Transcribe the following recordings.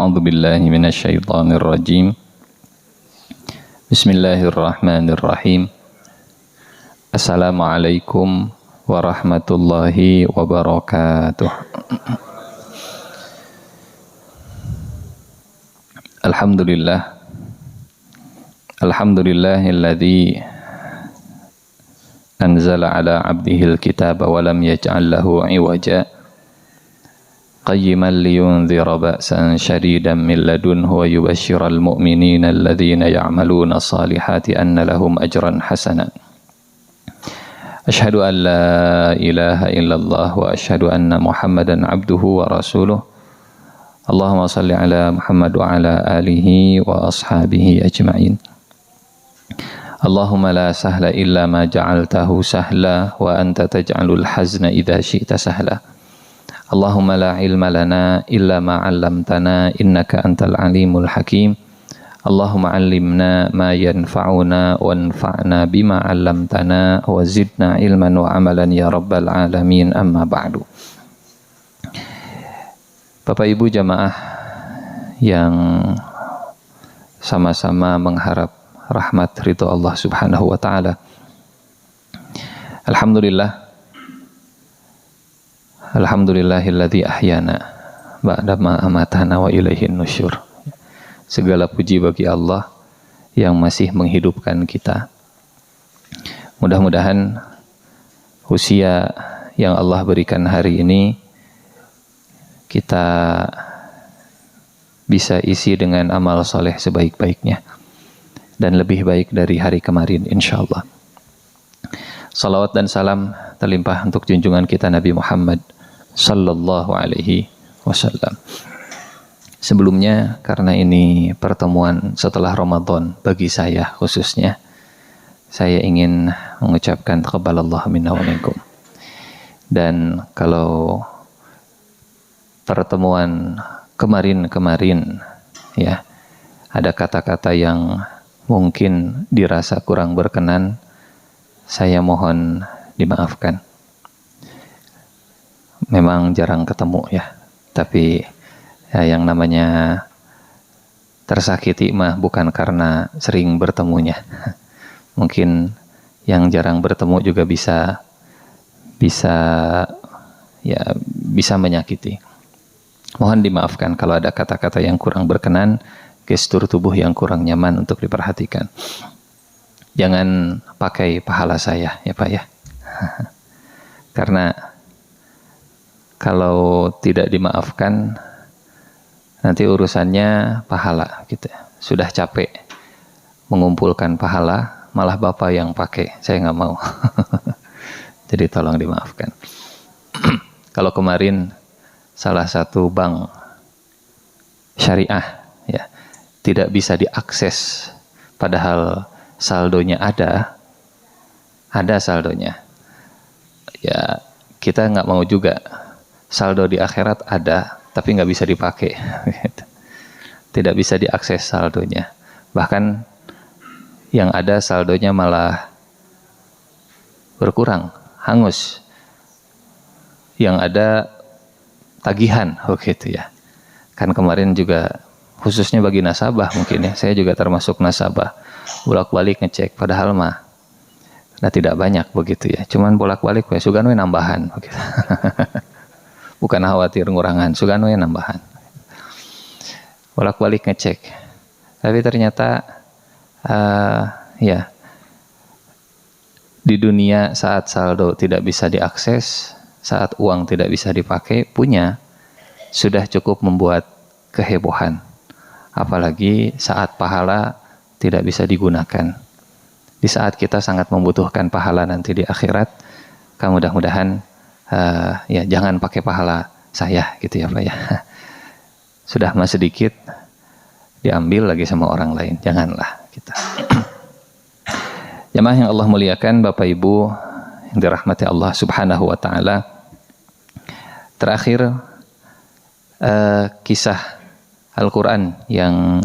A'udzu billahi minasyaitonir rajim. Bismillahirrahmanirrahim. Assalamualaikum warahmatullahi wabarakatuh. Alhamdulillah. Alhamdulillahilladzi anzala ala 'abdihil kitaba wa lam yaj'al lahu 'iwaja. قيما لينذر بأسا شديدا من لدنه ويبشر المؤمنين الذين يعملون الصالحات أن لهم أجرا حسنا أشهد أن لا إله إلا الله وأشهد أن محمدا عبده ورسوله اللهم صل على محمد وعلى آله وأصحابه أجمعين اللهم لا سهل إلا ما جعلته سهلا وأنت تجعل الحزن إذا شئت سهلا Allahumma la ilma lana illa ma 'allamtana innaka antal alimul hakim. Allahumma 'allimna ma yanfa'una wanfa'na bima 'allamtana wa zidna ilman wa 'amalan ya rabbal alamin, amma ba'du. Bapak Ibu jamaah yang sama-sama mengharap rahmat ridho Allah Subhanahu wa taala. Alhamdulillahilladzi ahyana ba'dama amatana wa ilaihin nusyur. Segala puji bagi Allah yang masih menghidupkan kita. Mudah-mudahan usia yang Allah berikan hari ini kita bisa isi dengan amal soleh sebaik-baiknya dan lebih baik dari hari kemarin insyaallah. Salawat dan salam terlimpah untuk junjungan kita Nabi Muhammad sallallahu alaihi wasallam. Sebelumnya, karena ini pertemuan setelah Ramadan bagi saya khususnya, saya ingin mengucapkan taqabbalallahu minna wa minkum. Dan kalau pertemuan kemarin ya, ada kata-kata yang mungkin dirasa kurang berkenan, saya mohon dimaafkan. Memang jarang ketemu ya, tapi ya, yang namanya tersakiti mah bukan karena sering bertemunya. Mungkin yang jarang bertemu juga bisa menyakiti. Mohon dimaafkan kalau ada kata-kata yang kurang berkenan, gestur tubuh yang kurang nyaman untuk diperhatikan. Jangan pakai pahala saya ya Pak ya. Karena kalau tidak dimaafkan, nanti urusannya pahala gitu. Sudah capek mengumpulkan pahala, malah Bapak yang pakai. Saya nggak mau. Jadi tolong dimaafkan. Kalau kemarin salah satu bank syariah ya tidak bisa diakses, padahal saldonya ada saldonya. Ya kita nggak mau juga. Saldo di akhirat ada, tapi nggak bisa dipakai. Tidak bisa diakses saldonya. Bahkan yang ada saldonya malah berkurang, hangus. Yang ada tagihan, begitu ya. Kan kemarin juga khususnya bagi nasabah mungkin ya. Saya juga termasuk nasabah. Bolak-balik ngecek, padahal mah tidak banyak begitu ya. Cuman bolak-balik, sugan we nambahan, begitu. Bukan khawatir ngurangan, sugan we nambahan. Bolak-balik ngecek. Tapi ternyata ya di dunia saat saldo tidak bisa diakses, saat uang tidak bisa dipakai, punya sudah cukup membuat kehebohan. Apalagi saat pahala tidak bisa digunakan. Di saat kita sangat membutuhkan pahala nanti di akhirat, mudah-mudahan ya jangan pakai pahala saya gitu ya Pak ya. Sudah mah sedikit diambil lagi sama orang lain, janganlah kita. Jamaah yang Allah muliakan, Bapak Ibu yang dirahmati Allah Subhanahu wa taala. Terakhir kisah Al-Qur'an yang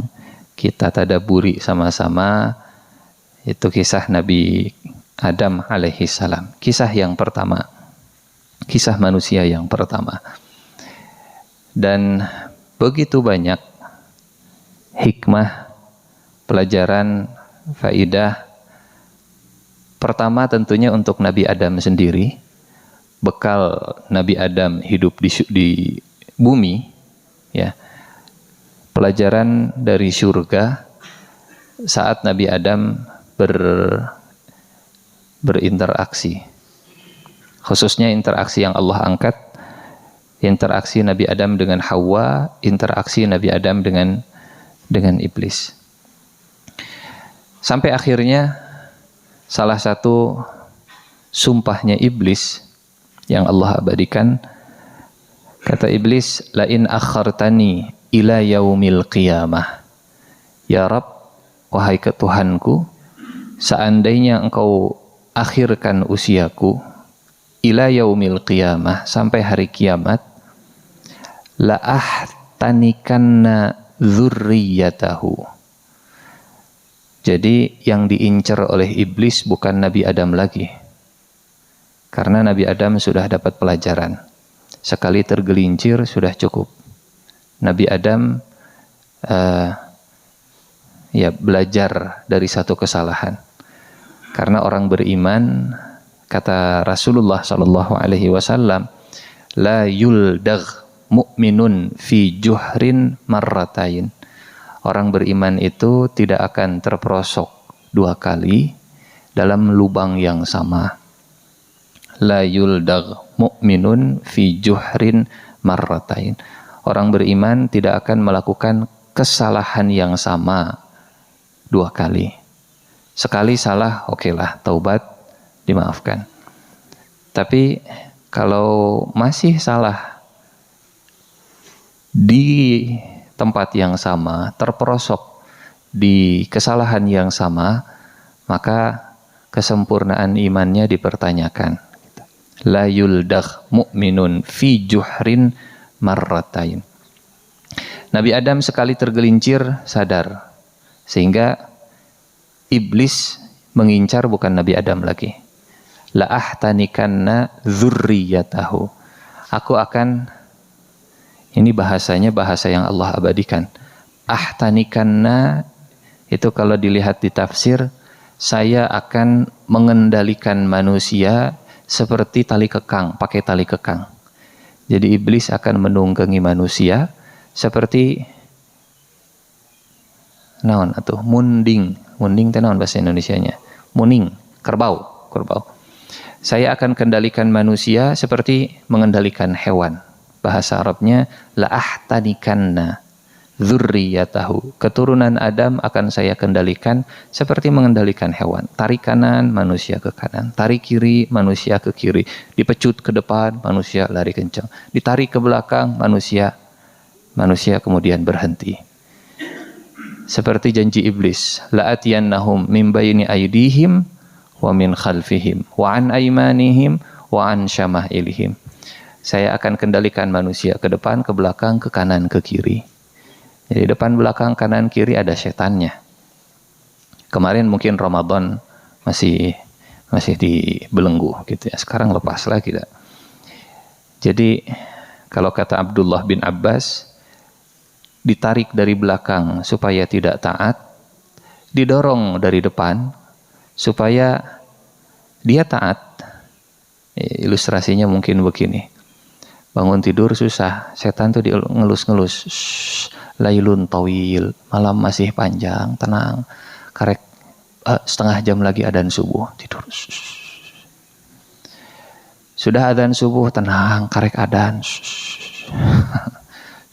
kita tadaburi sama-sama itu kisah Nabi Adam alaihi salam. Kisah yang pertama. Kisah manusia yang pertama. Dan begitu banyak hikmah, pelajaran, faidah. Pertama tentunya untuk Nabi Adam sendiri, bekal Nabi Adam hidup di bumi, ya. Pelajaran dari surga saat Nabi Adam berinteraksi. Khususnya interaksi yang Allah angkat, interaksi Nabi Adam dengan Hawa, interaksi Nabi Adam dengan iblis. Sampai akhirnya salah satu sumpahnya iblis yang Allah abadikan, kata iblis, la in akhartani ila yaumil qiyamah, ya Rabb, wahai Tuhanku, seandainya engkau akhirkan usiaku ila yaumil qiyamah, sampai hari kiamat, la ahtanikanna dzurriyyatahu. Jadi yang diincar oleh iblis bukan Nabi Adam lagi, karena Nabi Adam sudah dapat pelajaran, sekali tergelincir sudah cukup. Nabi Adam ya belajar dari satu kesalahan. Karena orang beriman, kata Rasulullah sallallahu alaihi wasallam, la yuldagh mu'minun fi juhrin marratain. Orang beriman itu tidak akan terperosok dua kali dalam lubang yang sama. La yuldagh mu'minun fi juhrin marratain. Orang beriman tidak akan melakukan kesalahan yang sama dua kali. Sekali salah, okelah, taubat, dimaafkan. Tapi kalau masih salah di tempat yang sama, terperosok di kesalahan yang sama, maka kesempurnaan imannya dipertanyakan. La yuldagh mu'minun fi juhrin marratain. Nabi Adam sekali tergelincir sadar, sehingga iblis mengincar bukan Nabi Adam lagi. La ahtanikanna dzurriyyatahu. Aku akan, ini bahasanya bahasa yang Allah abadikan. Ahtanikanna itu kalau dilihat di tafsir, saya akan mengendalikan manusia seperti tali kekang, pakai tali kekang. Jadi iblis akan menunggangi manusia seperti naon atuh munding teh naon bahasa Indonesianya? Muning, kerbau. Saya akan kendalikan manusia seperti mengendalikan hewan. Bahasa Arabnya la ahtanikanna dzurriyyatahu. Keturunan Adam akan saya kendalikan seperti mengendalikan hewan. Tarik kanan, manusia ke kanan. Tarik kiri, manusia ke kiri. Dipecut ke depan, manusia lari kencang. Ditarik ke belakang, manusia kemudian berhenti. Seperti janji iblis, la atiyannahum min baini aydihim wa min khalfihim wa an aymanihim wa an syama'ilihim. Saya akan kendalikan manusia ke depan, ke belakang, ke kanan, ke kiri. Jadi depan, belakang, kanan, kiri ada setannya. Kemarin mungkin Ramadan masih dibelenggu gitu ya. Sekarang lepas lagi. Jadi kalau kata Abdullah bin Abbas, ditarik dari belakang supaya tidak taat, didorong dari depan supaya dia taat. Ilustrasinya mungkin begini. Bangun tidur susah, setan tuh ngelus-ngelus. Lailun tawil, malam masih panjang, tenang. Karek setengah jam lagi adzan subuh, tidur. Sudah adzan subuh, tenang, karek adzan.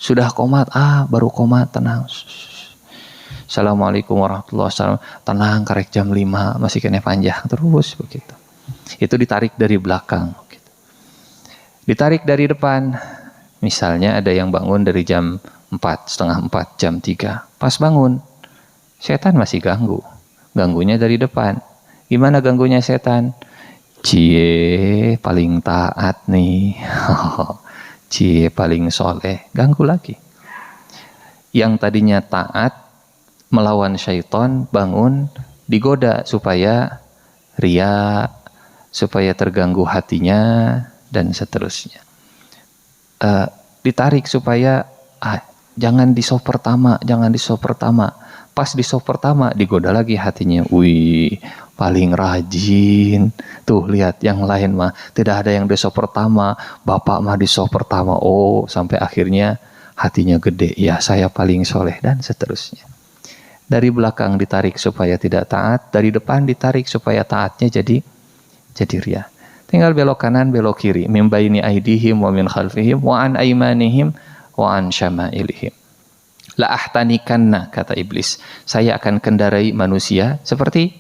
Sudah qomat, baru qomat, tenang. Assalamualaikum warahmatullahi wabarakatuh. Tenang, karek jam 5, masih kena panjang terus begitu. Itu ditarik dari belakang. Ditarik dari depan, misalnya ada yang bangun dari jam 4, setengah 4, jam 3. Pas bangun, setan masih ganggu. Ganggunya dari depan. Gimana ganggunya setan? Cie, paling taat nih. Cie, paling soleh. Ganggu lagi. Yang tadinya taat, melawan syaitan, bangun, digoda supaya ria, supaya terganggu hatinya, dan seterusnya. Ditarik supaya jangan di sop pertama, jangan di sop pertama. Pas di sop pertama digoda lagi hatinya. Wih, paling rajin. Tuh lihat yang lain mah tidak ada yang di sop pertama, bapak mah di sop pertama. Oh, sampai akhirnya hatinya gede. Ya, saya paling soleh dan seterusnya. Dari belakang ditarik supaya tidak taat, dari depan ditarik supaya taatnya jadi ria. Tinggal belok kanan, belok kiri. Min baini aidihim wa min khalfihim wa an aimanihim wa an syama'ilihim. La ahtanikanna, kata iblis, saya akan kendarai manusia seperti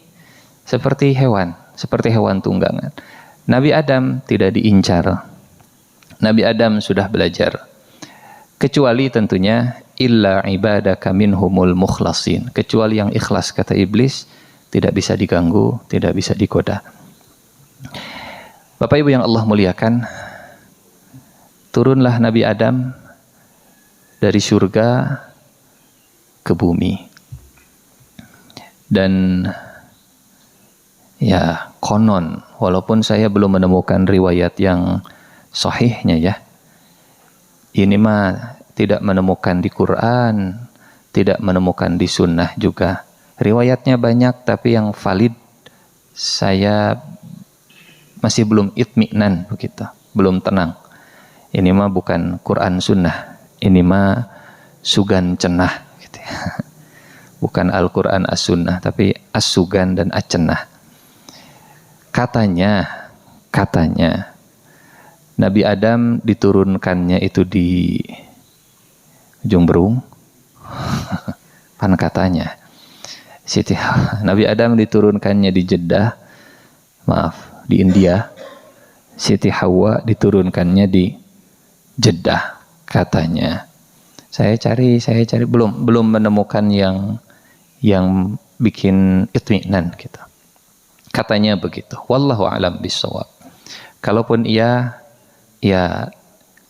hewan, seperti hewan tunggangan. Nabi Adam tidak diincar. Nabi Adam sudah belajar. Kecuali tentunya illa ibadaka minhumul mukhlasin, kecuali yang ikhlas, kata iblis, tidak bisa diganggu, tidak bisa digoda. Bapak Ibu yang Allah muliakan, turunlah Nabi Adam dari surga ke bumi. Dan ya konon, walaupun saya belum menemukan riwayat yang sahihnya ya, ini mah tidak menemukan di Quran, tidak menemukan di sunnah juga. Riwayatnya banyak, tapi yang valid saya masih belum itminan begitu, belum tenang. Ini mah bukan Quran sunnah, ini mah sugan cenah gitu ya. Bukan Al-Quran as-sunnah, tapi as-sugan dan as-cenah. Katanya Nabi Adam diturunkannya itu di ujung berung. Pan katanya Nabi Adam diturunkannya di Jeddah, maaf, di India. Siti Hawa diturunkannya di Jeddah katanya. Saya cari belum menemukan yang bikin itminan gitu. Katanya begitu. Wallahu a'lam bishawab. Kalaupun iya, ya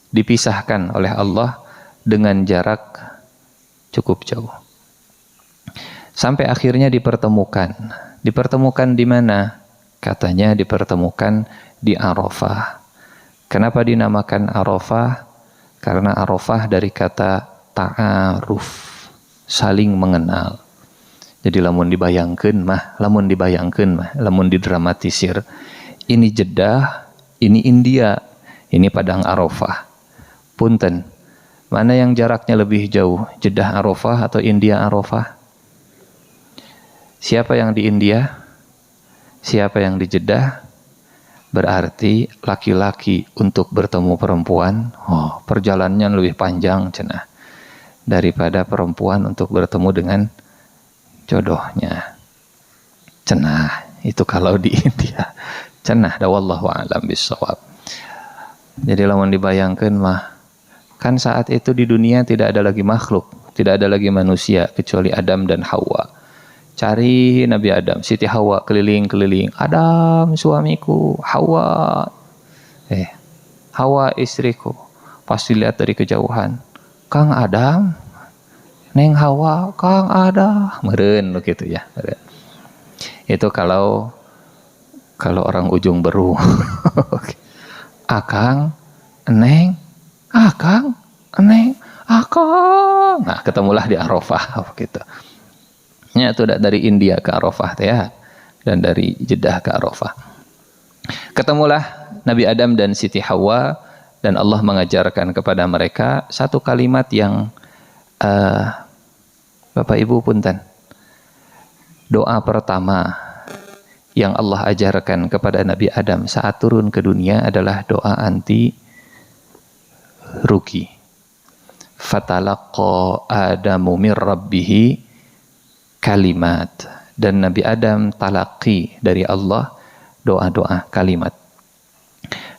dipisahkan oleh Allah dengan jarak cukup jauh. Sampai akhirnya dipertemukan. Dipertemukan di mana? Katanya dipertemukan di Arafah. Kenapa dinamakan Arafah? Karena Arafah dari kata ta'aruf, saling mengenal. Jadi lamun dibayangkeun mah, lamun didramatisir, ini Jeddah, ini India, ini Padang Arafah. Punten, mana yang jaraknya lebih jauh, Jeddah Arafah atau India Arafah? Siapa yang di India? Siapa yang di Jeddah? Berarti laki-laki untuk bertemu perempuan, perjalanannya lebih panjang cenah daripada perempuan untuk bertemu dengan jodohnya. Cenah itu kalau di India. Cenah da wallahu a'lam bishawab. Jadi lamun dibayangkeun mah, kan saat itu di dunia tidak ada lagi makhluk, tidak ada lagi manusia kecuali Adam dan Hawa. Cari Nabi Adam, Siti Hawa keliling-keliling. Adam suamiku, Hawa. Hawa istriku. Pasti lihat dari kejauhan. Kang Adam, Neng Hawa, Kang Adam. Meureun begitu ya. Itu kalau orang ujung berung. Akang, Neng, Akang, Neng, Akang. Nah, ketemulah di Arafah begitu. Ya, itu dari India ke Arafah ya, dan dari Jeddah ke Arafah. Ketemulah Nabi Adam dan Siti Hawa, dan Allah mengajarkan kepada mereka satu kalimat yang Bapak Ibu punten. Doa pertama yang Allah ajarkan kepada Nabi Adam saat turun ke dunia adalah doa anti rugi. Fatalaqa Adamu mir rabbihi kalimat, dan Nabi Adam talaqi dari Allah doa-doa kalimat.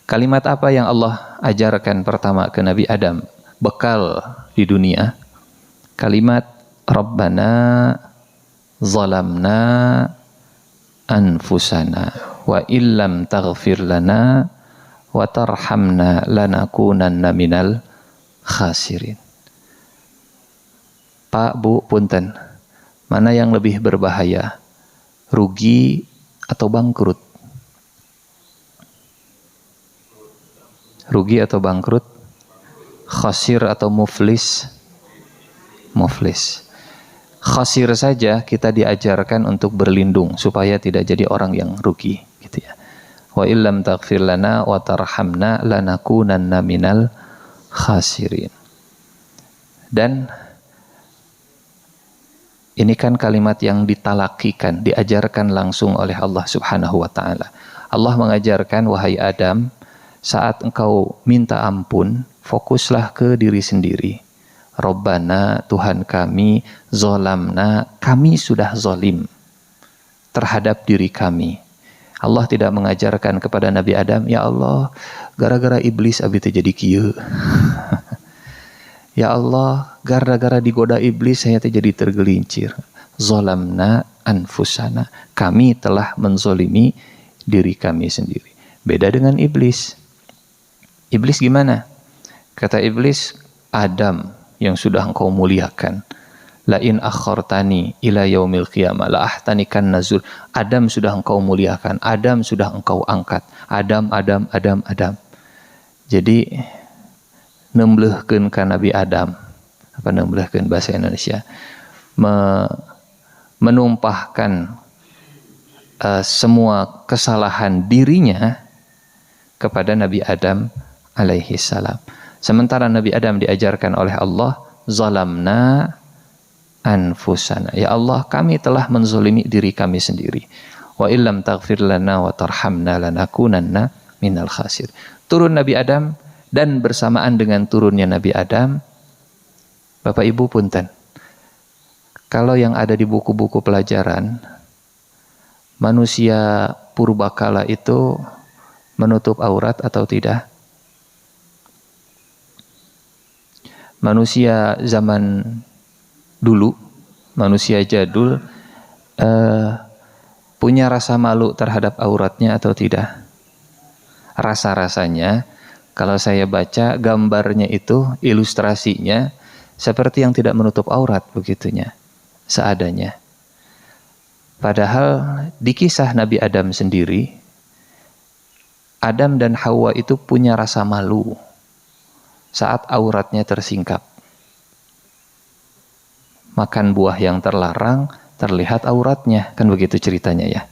Kalimat apa yang Allah ajarkan pertama ke Nabi Adam bekal di dunia? Kalimat Rabbana zalamna anfusana wa illam taghfir lana wa tarhamna lanakunanna minal khasirin. Pak, Bu, punten, mana yang lebih berbahaya? Rugi atau bangkrut? Rugi atau bangkrut? Khasir atau muflis? muflis. Khasir saja kita diajarkan untuk berlindung supaya tidak jadi orang yang rugi, gitu ya. Wa illam taghfir lana wa tarhamna lanakunanna minal khasirin. Dan ini kan kalimat yang ditalakikan, diajarkan langsung oleh Allah Subhanahu wa taala. Allah mengajarkan, wahai Adam, saat engkau minta ampun, fokuslah ke diri sendiri. Rabbana, Tuhan kami, zolamna, kami sudah zolim terhadap diri kami. Allah tidak mengajarkan kepada Nabi Adam, ya Allah, gara-gara iblis abi teh jadi kieu. Ya Allah, gara-gara digoda iblis saya teh jadi tergelincir. Zolamna anfusana, kami telah menzolimi diri kami sendiri. Beda dengan iblis. Iblis gimana? Kata iblis, Adam yang sudah engkau muliakan, la in akhartani ila yaumil qiyamah la ahtanikan nazur. Adam sudah engkau muliakan, Adam sudah engkau angkat. Adam. Jadi nemblehkeun ka Nabi Adam. Apa nemblehkeun bahasa Indonesia? Menumpahkan semua kesalahan dirinya kepada Nabi Adam alaihi salam. Sementara Nabi Adam diajarkan oleh Allah, zalamna anfusana. Ya Allah, kami telah menzalimi diri kami sendiri. Wa illam taghfir lana wa tarhamna lanakunanna minal khasir. Turun Nabi Adam, dan bersamaan dengan turunnya Nabi Adam, Bapak Ibu punten, kalau yang ada di buku-buku pelajaran, manusia purbakala itu menutup aurat atau tidak? Manusia zaman dulu, manusia jadul, punya rasa malu terhadap auratnya atau tidak? Rasa-rasanya, kalau saya baca gambarnya itu, ilustrasinya, seperti yang tidak menutup aurat begitunya, seadanya. Padahal di kisah Nabi Adam sendiri, Adam dan Hawa itu punya rasa malu saat auratnya tersingkap. Makan buah yang terlarang, terlihat auratnya, kan begitu ceritanya ya.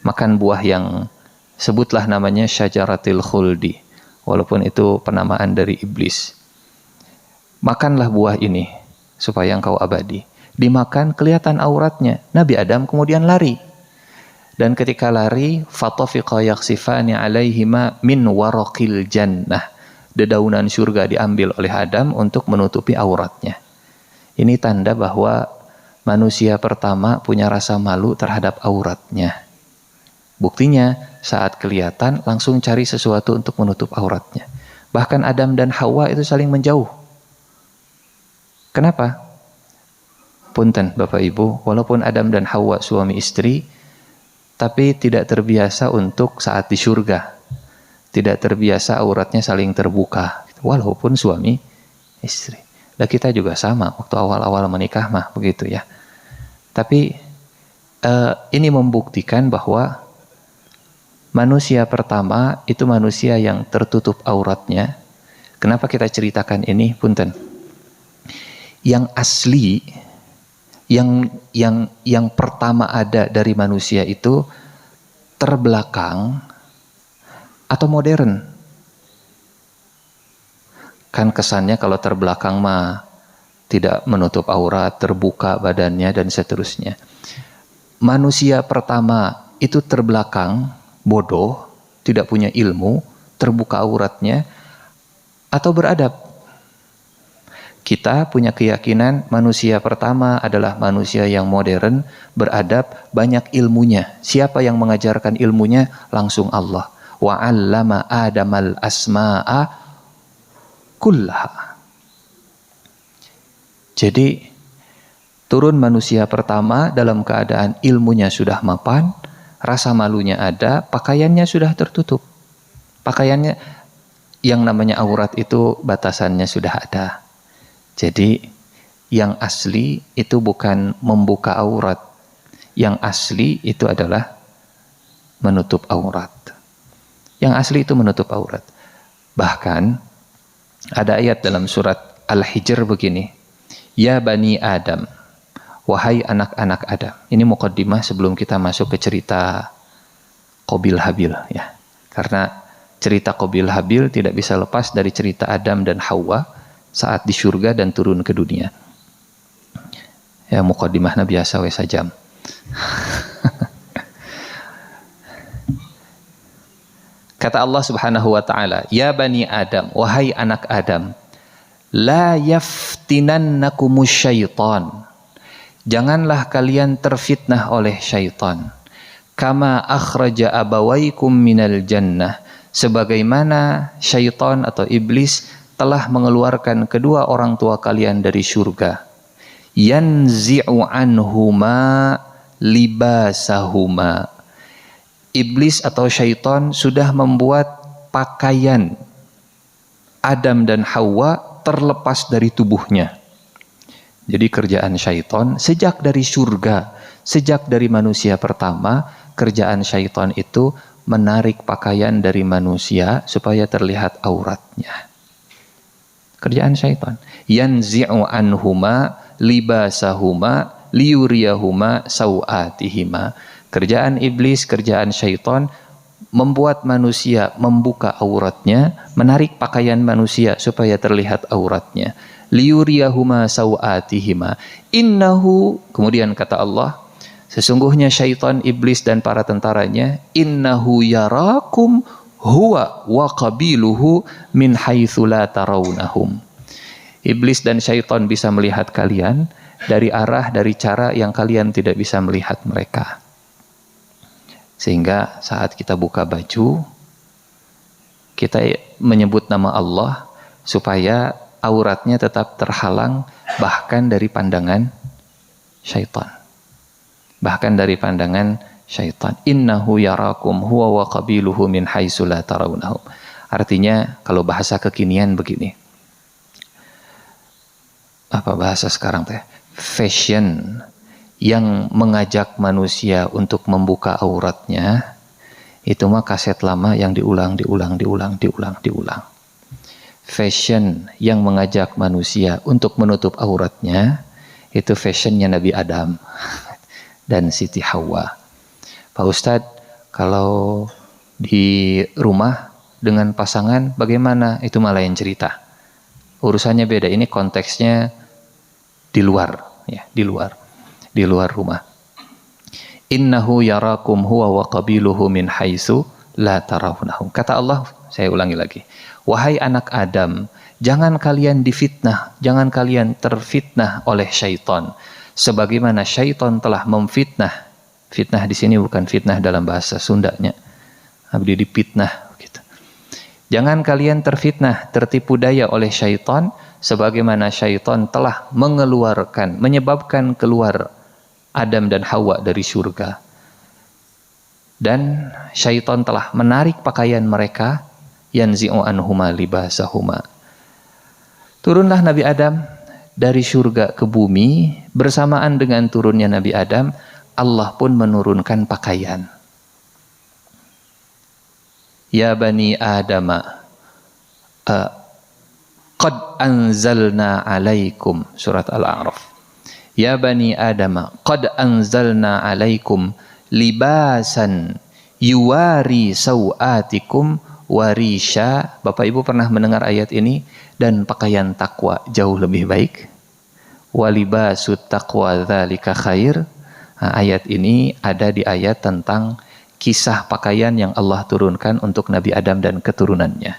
Makan buah yang sebutlah namanya syajaratil khuldi, walaupun itu penamaan dari iblis. Makanlah buah ini supaya engkau abadi. Dimakan kelihatan auratnya. Nabi Adam kemudian lari. Dan ketika lari, fatafiqa yakhsifani alaihima min waraqil jannah. Dedaunan surga diambil oleh Adam untuk menutupi auratnya. Ini tanda bahwa manusia pertama punya rasa malu terhadap auratnya. Buktinya, saat kelihatan langsung cari sesuatu untuk menutup auratnya. Bahkan Adam dan Hawa itu saling menjauh. Kenapa? Punten Bapak Ibu, walaupun Adam dan Hawa suami istri, tapi tidak terbiasa untuk saat di surga. Tidak terbiasa auratnya saling terbuka, walaupun suami istri. Dan kita juga sama, waktu awal-awal menikah mah begitu ya. Tapi ini membuktikan bahwa manusia pertama itu manusia yang tertutup auratnya. Kenapa kita ceritakan ini, punten? Yang asli, yang pertama ada dari manusia itu terbelakang atau modern. Kan kesannya kalau terbelakang mah tidak menutup aurat, terbuka badannya dan seterusnya. Manusia pertama itu terbelakang, bodoh, tidak punya ilmu, terbuka auratnya, atau beradab. Kita punya keyakinan manusia pertama adalah manusia yang modern, beradab, banyak ilmunya. Siapa yang mengajarkan ilmunya? Langsung Allah. Wa 'allama Adamal asma'a kullaha. Jadi turun manusia pertama dalam keadaan ilmunya sudah mapan, rasa malunya ada, pakaiannya sudah tertutup. Pakaiannya yang namanya aurat itu batasannya sudah ada. Jadi yang asli itu bukan membuka aurat. Yang asli itu adalah menutup aurat. Yang asli itu menutup aurat. Bahkan ada ayat dalam surat Al-Hijr begini. Ya Bani Adam, wahai anak-anak Adam. Ini muqaddimah sebelum kita masuk ke cerita Qabil Habil ya. Karena cerita Qabil Habil tidak bisa lepas dari cerita Adam dan Hawa saat di surga dan turun ke dunia. Ya muqaddimahna biasa we sajam. Kata Allah Subhanahu wa taala, "Ya Bani Adam, wahai anak Adam, la yaftinannakumus syaitan." Janganlah kalian terfitnah oleh syaitan. Kama akhraja abawaikum minal jannah. Sebagaimana syaitan atau iblis telah mengeluarkan kedua orang tua kalian dari surga. Yanzi'u anhuma libasahuma. Iblis atau syaitan sudah membuat pakaian Adam dan Hawa terlepas dari tubuhnya. Jadi kerjaan syaitan sejak dari surga, sejak dari manusia pertama, kerjaan syaitan itu menarik pakaian dari manusia supaya terlihat auratnya. Kerjaan syaitan. Yanzi'u anhuma libasahuma liyuriyahuma sawatihima. Kerjaan iblis, kerjaan syaitan membuat manusia membuka auratnya, menarik pakaian manusia supaya terlihat auratnya. Liyuriyahuma sawatihima. Innahu, kemudian kata Allah, sesungguhnya syaitan, iblis dan para tentaranya, innahu yarakum huwa wa qabiluhu min haitsu la tarawnahum. Iblis dan syaitan bisa melihat kalian dari arah, dari cara yang kalian tidak bisa melihat mereka. Sehingga saat kita buka baju, kita menyebut nama Allah supaya auratnya tetap terhalang bahkan dari pandangan syaitan. Bahkan dari pandangan syaitan. Innahu yarakum huwa wa qabiluhu min haitsu la tarawnahum. Artinya kalau bahasa kekinian begini. Apa bahasa sekarang teh? Fashion yang mengajak manusia untuk membuka auratnya itu mah kaset lama yang diulang. Fashion yang mengajak manusia untuk menutup auratnya itu fashionnya Nabi Adam dan Siti Hawa. Pak Ustadz, kalau di rumah dengan pasangan bagaimana? Itu malah yang cerita. Urusannya beda. Ini konteksnya di luar, ya, di luar rumah. Innahu yarakum huwa wa qabiluhu min haitsu la tarawnahum. Kata Allah, saya ulangi lagi. Wahai anak Adam, jangan kalian difitnah, jangan kalian terfitnah oleh syaitan. Sebagaimana syaitan telah memfitnah. Fitnah di sini bukan fitnah dalam bahasa Sundanya. Abdi dipitnah gitu. Jangan kalian terfitnah, tertipu daya oleh syaitan sebagaimana syaitan telah menyebabkan keluar Adam dan Hawa dari surga. Dan syaitan telah menarik pakaian mereka, yanzi'u anhuma libasahuma. Turunlah Nabi Adam dari surga ke bumi, bersamaan dengan turunnya Nabi Adam, Allah pun menurunkan pakaian. Ya Bani Adama, qad anzalna alaikum, surat Al-A'raf. Ya Bani Adama, qad anzalna alaikum libasan yuwari sawatikum warisha. Bapak Ibu pernah mendengar ayat ini? Dan pakaian takwa jauh lebih baik. Walibasut taqwa dzalika khair. Nah, ayat ini ada di ayat tentang kisah pakaian yang Allah turunkan untuk Nabi Adam dan keturunannya.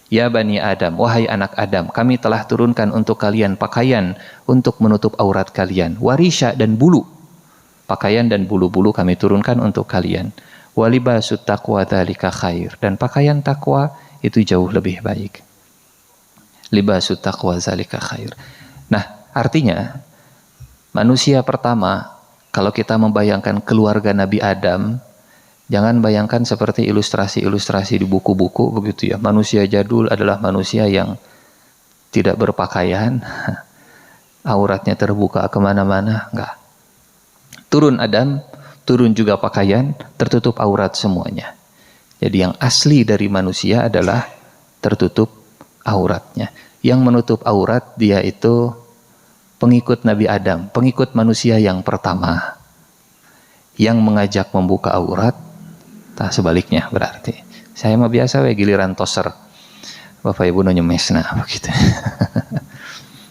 Ya Bani Adam, wahai anak Adam, kami telah turunkan untuk kalian pakaian untuk menutup aurat kalian. Warisha dan bulu. Pakaian dan bulu-bulu kami turunkan untuk kalian. Walibasut taqwa dzalika khair. Dan pakaian takwa itu jauh lebih baik. Libasut taqwa dzalika khair. Nah, artinya manusia pertama, kalau kita membayangkan keluarga Nabi Adam, jangan bayangkan seperti ilustrasi-ilustrasi di buku-buku begitu ya. Manusia jadul adalah manusia yang tidak berpakaian, auratnya terbuka kemana-mana, enggak. Turun Adam, turun juga pakaian, tertutup aurat semuanya. Jadi yang asli dari manusia adalah tertutup auratnya. Yang menutup aurat dia itu pengikut Nabi Adam, pengikut manusia yang pertama, yang mengajak membuka aurat. Nah, sebaliknya berarti. Saya mah biasa we giliran toser. Bapak Ibu nu nyemesna begitu.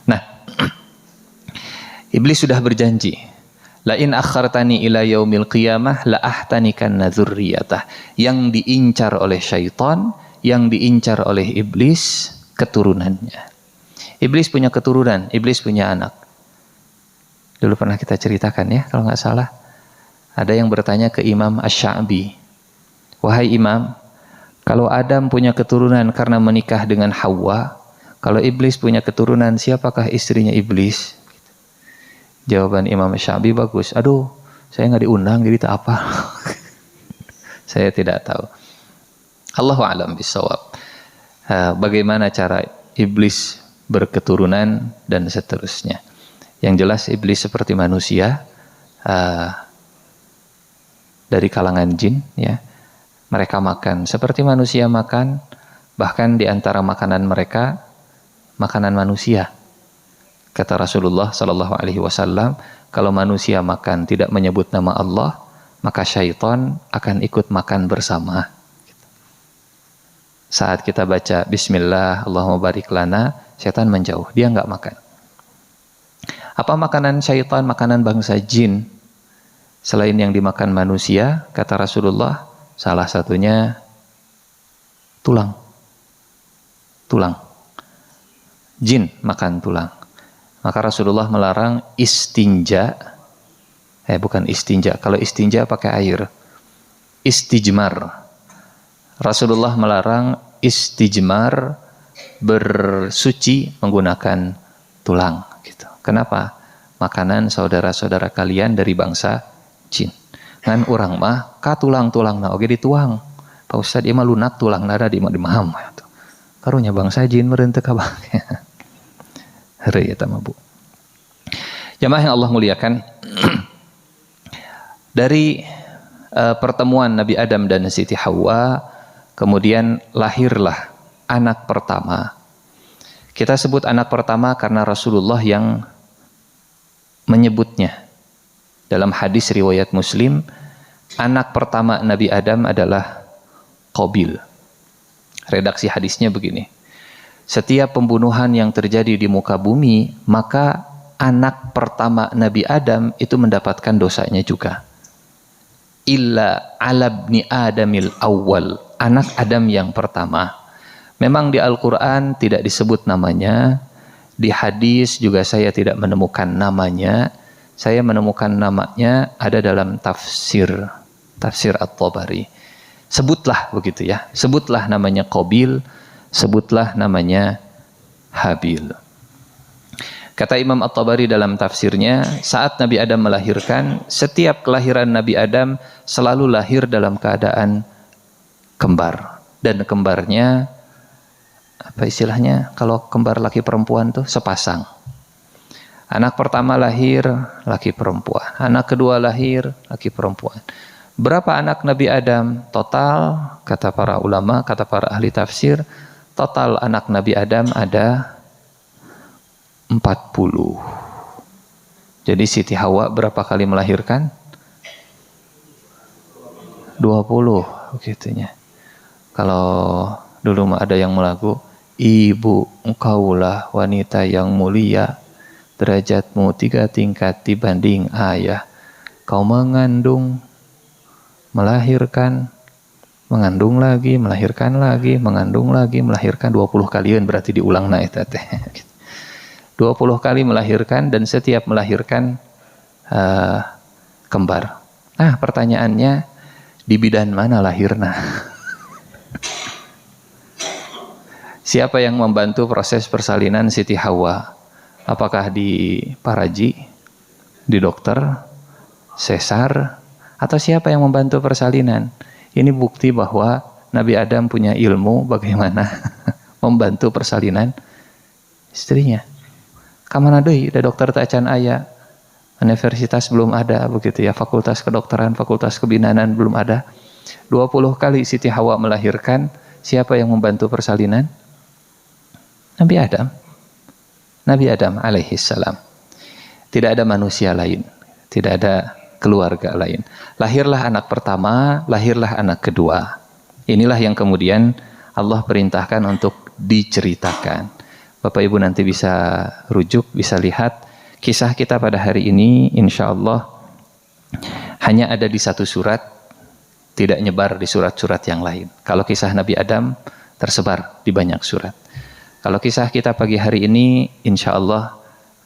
Nah, iblis sudah berjanji, la in akhartani ila yaumil qiyamah la ahtanikanna dzurriyyatah. Yang diincar oleh syaitan, yang diincar oleh iblis keturunannya. Iblis punya keturunan, iblis punya anak. Dulu pernah kita ceritakan ya, kalau nggak salah. Ada yang bertanya ke Imam Asy-Sya'bi, wahai Imam, kalau Adam punya keturunan karena menikah dengan Hawa, kalau iblis punya keturunan, siapakah istrinya iblis? Jawaban Imam Asy-Sya'bi bagus. Aduh, saya nggak diundang, jadi tak apa. Saya tidak tahu. Allahu a'lam bishawab. Bagaimana cara iblis berketurunan dan seterusnya. Yang jelas iblis seperti manusia, dari kalangan jin, ya. Mereka makan seperti manusia makan, bahkan di antara makanan mereka makanan manusia. Kata Rasulullah sallallahu alaihi wasallam, kalau manusia makan tidak menyebut nama Allah, maka syaitan akan ikut makan bersama. Saat kita baca bismillah, Allahumma barik lana, syaitan menjauh, dia enggak makan. Apa makanan syaitan? Makanan bangsa jin. Selain yang dimakan manusia, kata Rasulullah, salah satunya tulang. Tulang. Jin makan tulang. Maka Rasulullah melarang istinja. Bukan istinja. Kalau istinja pakai air. Istijmar. Rasulullah melarang istijmar, bersuci menggunakan tulang. Gitu. Kenapa? Makanan saudara-saudara kalian dari bangsa jin. Ngan urang mah ka tulang-tulangna oge dituang. Pak Ustad ieu mah lunak tulangna da di maham atuh. Karunya bangsa jin meureun teu kabake. Heureuy eta mah Bu. Jamaah yang Allah muliakan, dari pertemuan Nabi Adam dan Siti Hawa, kemudian lahirlah anak pertama. Kita sebut anak pertama karena Rasulullah yang menyebutnya. Dalam hadis riwayat Muslim, anak pertama Nabi Adam adalah Qabil. Redaksi hadisnya begini. Setiap pembunuhan yang terjadi di muka bumi, maka anak pertama Nabi Adam itu mendapatkan dosanya juga. Illa alabni Adamil awwal, anak Adam yang pertama. Memang di Al-Quran tidak disebut namanya, di hadis juga saya tidak menemukan namanya. Saya menemukan namanya ada dalam tafsir At-Tabari. Sebutlah begitu ya, sebutlah namanya Qabil, sebutlah namanya Habil. Kata Imam At-Tabari dalam tafsirnya, saat Nabi Adam melahirkan, setiap kelahiran Nabi Adam selalu lahir dalam keadaan kembar. Dan kembarnya, apa istilahnya, kalau kembar laki perempuan tuh sepasang. Anak pertama lahir, laki perempuan. Anak kedua lahir, laki perempuan. Berapa anak Nabi Adam? Total, kata para ulama, kata para ahli tafsir, total anak Nabi Adam ada 40. Jadi Siti Hawa berapa kali melahirkan? 20, begitunya. Kalau dulu ada yang melagu, ibu engkaulah wanita yang mulia, derajatmu 3 tingkat dibanding ayah. Kau mengandung, melahirkan, mengandung lagi, melahirkan lagi, mengandung lagi, melahirkan 20 kalian berarti diulang na eta teh. 20 kali melahirkan dan setiap melahirkan kembar. Nah, pertanyaannya, di bidan mana lahirna? Siapa yang membantu proses persalinan Siti Hawa? Apakah di paraji, di dokter, sesar, atau siapa yang membantu persalinan? Ini bukti bahwa Nabi Adam punya ilmu bagaimana membantu persalinan istrinya. Kamana deui da dokter teu acan aya, universitas belum ada begitu ya, fakultas kedokteran, fakultas kebidanan belum ada. 20 kali Siti Hawa melahirkan, siapa yang membantu persalinan? Nabi Adam. Nabi Adam alaihi salam. Tidak ada manusia lain, tidak ada keluarga lain. Lahirlah anak pertama, lahirlah anak kedua. Inilah yang kemudian Allah perintahkan untuk diceritakan. Bapak Ibu nanti bisa rujuk, bisa lihat kisah kita pada hari ini, insya Allah hanya ada di satu surat, tidak nyebar di surat-surat yang lain. Kalau kisah Nabi Adam tersebar di banyak surat. Kalau kisah kita pagi hari ini, insya Allah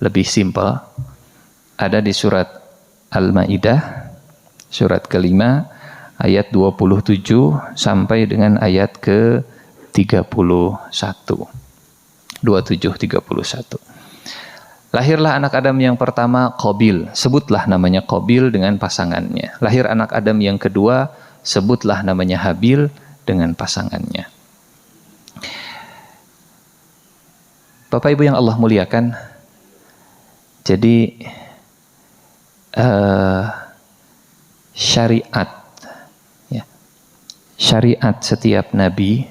lebih simpel, ada di surat Al-Ma'idah, surat kelima, ayat 27 sampai dengan ayat ke-31. 27-31. Lahirlah anak Adam yang pertama, Qabil. Sebutlah namanya Qabil dengan pasangannya. Lahir anak Adam yang kedua, sebutlah namanya Habil dengan pasangannya. Bapak Ibu yang Allah muliakan, jadi syariat, ya, syariat setiap nabi,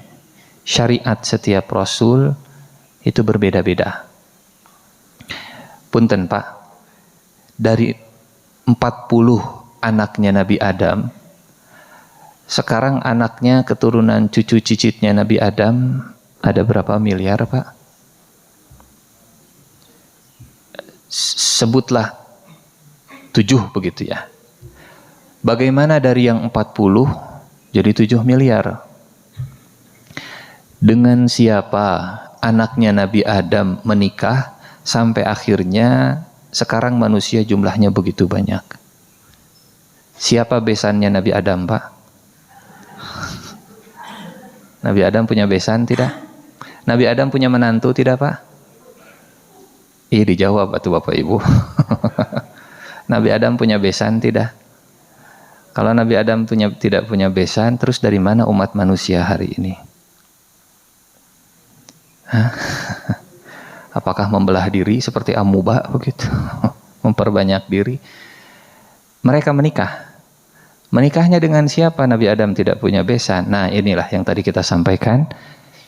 syariat setiap rasul itu berbeda-beda. Punten Pak, dari 40 anaknya Nabi Adam, sekarang anaknya keturunan cucu cicitnya Nabi Adam ada berapa miliar Pak? Sebutlah 7 begitu ya. Bagaimana dari yang 40 jadi 7 miliar? Dengan siapa anaknya Nabi Adam menikah sampai akhirnya sekarang manusia jumlahnya begitu banyak? Siapa besannya Nabi Adam Pak? Nabi Adam punya besan tidak? Nabi Adam punya menantu tidak Pak? Iya dijawab atuh Bapak Ibu. Nabi Adam punya besan tidak? Kalau Nabi Adam tidak punya besan, terus dari mana umat manusia hari ini? Hah? Apakah membelah diri seperti amuba begitu? Memperbanyak diri? Mereka menikah. Menikahnya dengan siapa? Nabi Adam tidak punya besan. Nah inilah yang tadi kita sampaikan.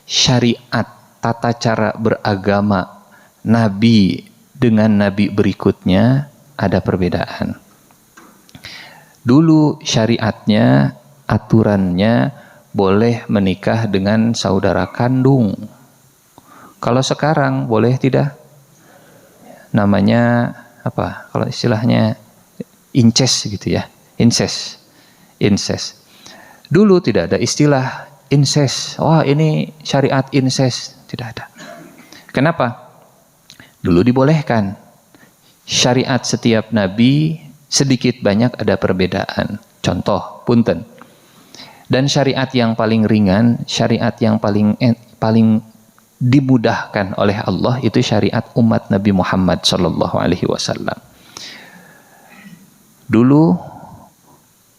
Syariat, tata cara beragama Nabi dengan Nabi berikutnya ada perbedaan. Dulu syariatnya, aturannya boleh menikah dengan saudara kandung. Kalau sekarang boleh tidak? Namanya apa? Kalau istilahnya incest gitu ya, incest. Dulu tidak ada istilah incest. Wah ini syariat incest, tidak ada. Kenapa? Dulu dibolehkan. Syariat setiap nabi sedikit banyak ada perbedaan. Contoh, punten. Dan syariat yang paling ringan, syariat yang paling dimudahkan oleh Allah itu syariat umat Nabi Muhammad SAW. Dulu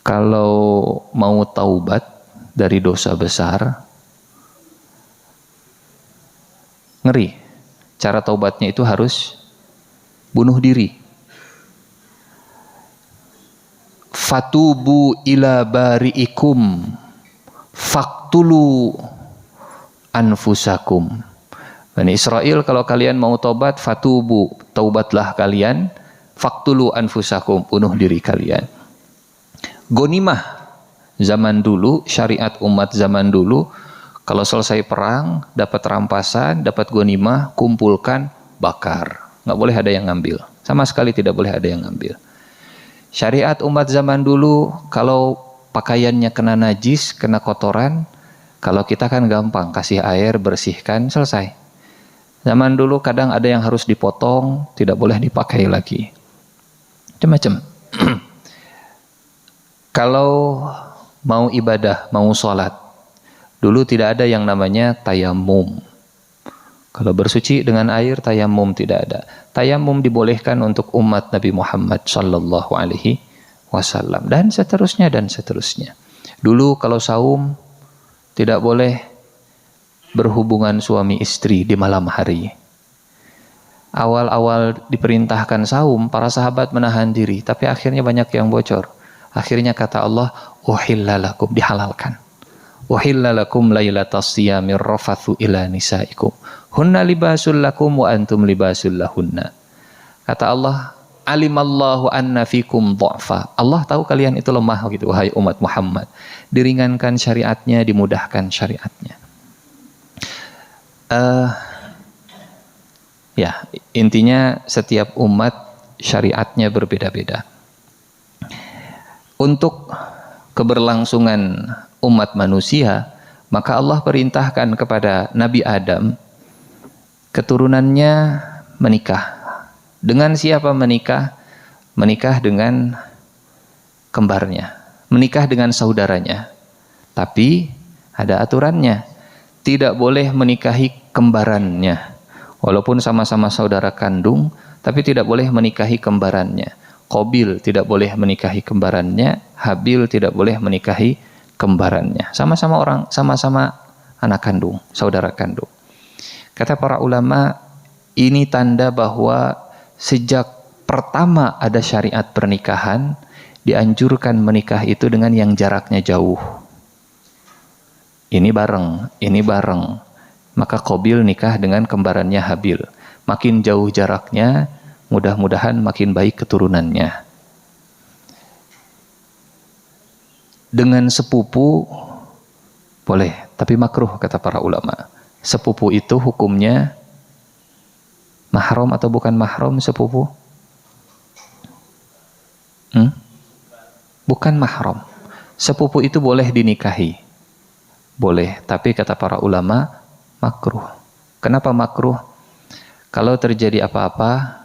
kalau mau taubat dari dosa besar, ngeri. Cara taubatnya itu harus bunuh diri. Fatubu ila bari'ikum faktulu anfusakum. Bani Israel kalau kalian mau taubat, fatubu, taubatlah kalian, faktulu anfusakum, bunuh diri kalian. Gonimah zaman dulu, syariat umat zaman dulu, kalau selesai perang, dapat rampasan, dapat gonimah, kumpulkan, bakar. Nggak boleh ada yang ngambil. Sama sekali tidak boleh ada yang ngambil. Syariat umat zaman dulu, kalau pakaiannya kena najis, kena kotoran, kalau kita kan gampang, kasih air, bersihkan, selesai. Zaman dulu kadang ada yang harus dipotong, tidak boleh dipakai lagi. Macam-macam. Kalau mau ibadah, mau sholat, dulu tidak ada yang namanya tayamum. Kalau bersuci dengan air, tayamum tidak ada. Tayamum dibolehkan untuk umat Nabi Muhammad SAW. Dan seterusnya, dan seterusnya. Dulu kalau saum, tidak boleh berhubungan suami istri di malam hari. Awal-awal diperintahkan saum, para sahabat menahan diri. Tapi akhirnya banyak yang bocor. Akhirnya kata Allah, uhilla lakum, dihalalkan. Uhilla lakum lailatas siyamir rafathu ila nisaikum hunna libasul lakum wa antum libasul lahunna. Kata Allah, alimallahu anna fikum dha'fa. Allah tahu kalian itu lemah gitu, wahai umat Muhammad. Diringankan syariatnya, dimudahkan syariatnya. Ya, intinya setiap umat syariatnya berbeda-beda. Untuk keberlangsungan umat manusia, maka Allah perintahkan kepada Nabi Adam, keturunannya menikah. Dengan siapa menikah? Menikah dengan kembarnya, menikah dengan saudaranya. Tapi ada aturannya, tidak boleh menikahi kembarannya. Walaupun sama-sama saudara kandung, tapi tidak boleh menikahi kembarannya. Qabil tidak boleh menikahi kembarannya, Habil tidak boleh menikahi kembarannya. Sama-sama orang, sama-sama anak kandung, saudara kandung. Kata para ulama, ini tanda bahwa sejak pertama ada syariat pernikahan, dianjurkan menikah itu dengan yang jaraknya jauh. Ini bareng. Maka Qabil nikah dengan kembarannya Habil. Makin jauh jaraknya, mudah-mudahan makin baik keturunannya. Dengan sepupu boleh, tapi makruh kata para ulama. Sepupu itu hukumnya mahram atau bukan mahram sepupu? Bukan mahram. Sepupu itu boleh dinikahi. Boleh, tapi kata para ulama makruh. Kenapa makruh? Kalau terjadi apa-apa,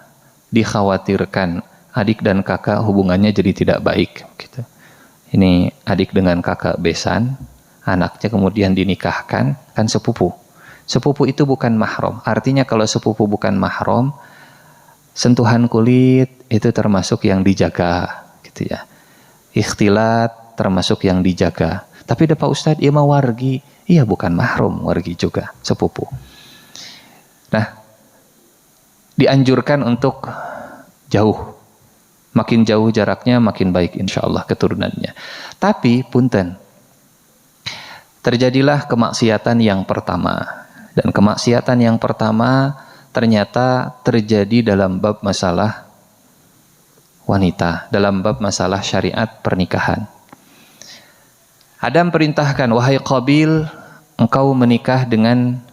dikhawatirkan adik dan kakak hubungannya jadi tidak baik. Gitu. Ini adik dengan kakak besan, anaknya kemudian dinikahkan, kan sepupu. Sepupu itu bukan mahram. Artinya kalau sepupu bukan mahram, sentuhan kulit itu termasuk yang dijaga, gitu ya. Ikhtilat termasuk yang dijaga. Tapi ada Pak Ustadz, ia mau wargi. Iya, bukan mahram, wargi juga, sepupu. Nah, dianjurkan untuk jauh. Makin jauh jaraknya, makin baik insya Allah keturunannya. Tapi, punten, terjadilah kemaksiatan yang pertama. Dan kemaksiatan yang pertama ternyata terjadi dalam bab masalah wanita, dalam bab masalah syariat pernikahan. Adam perintahkan, wahai Qabil, engkau menikah dengan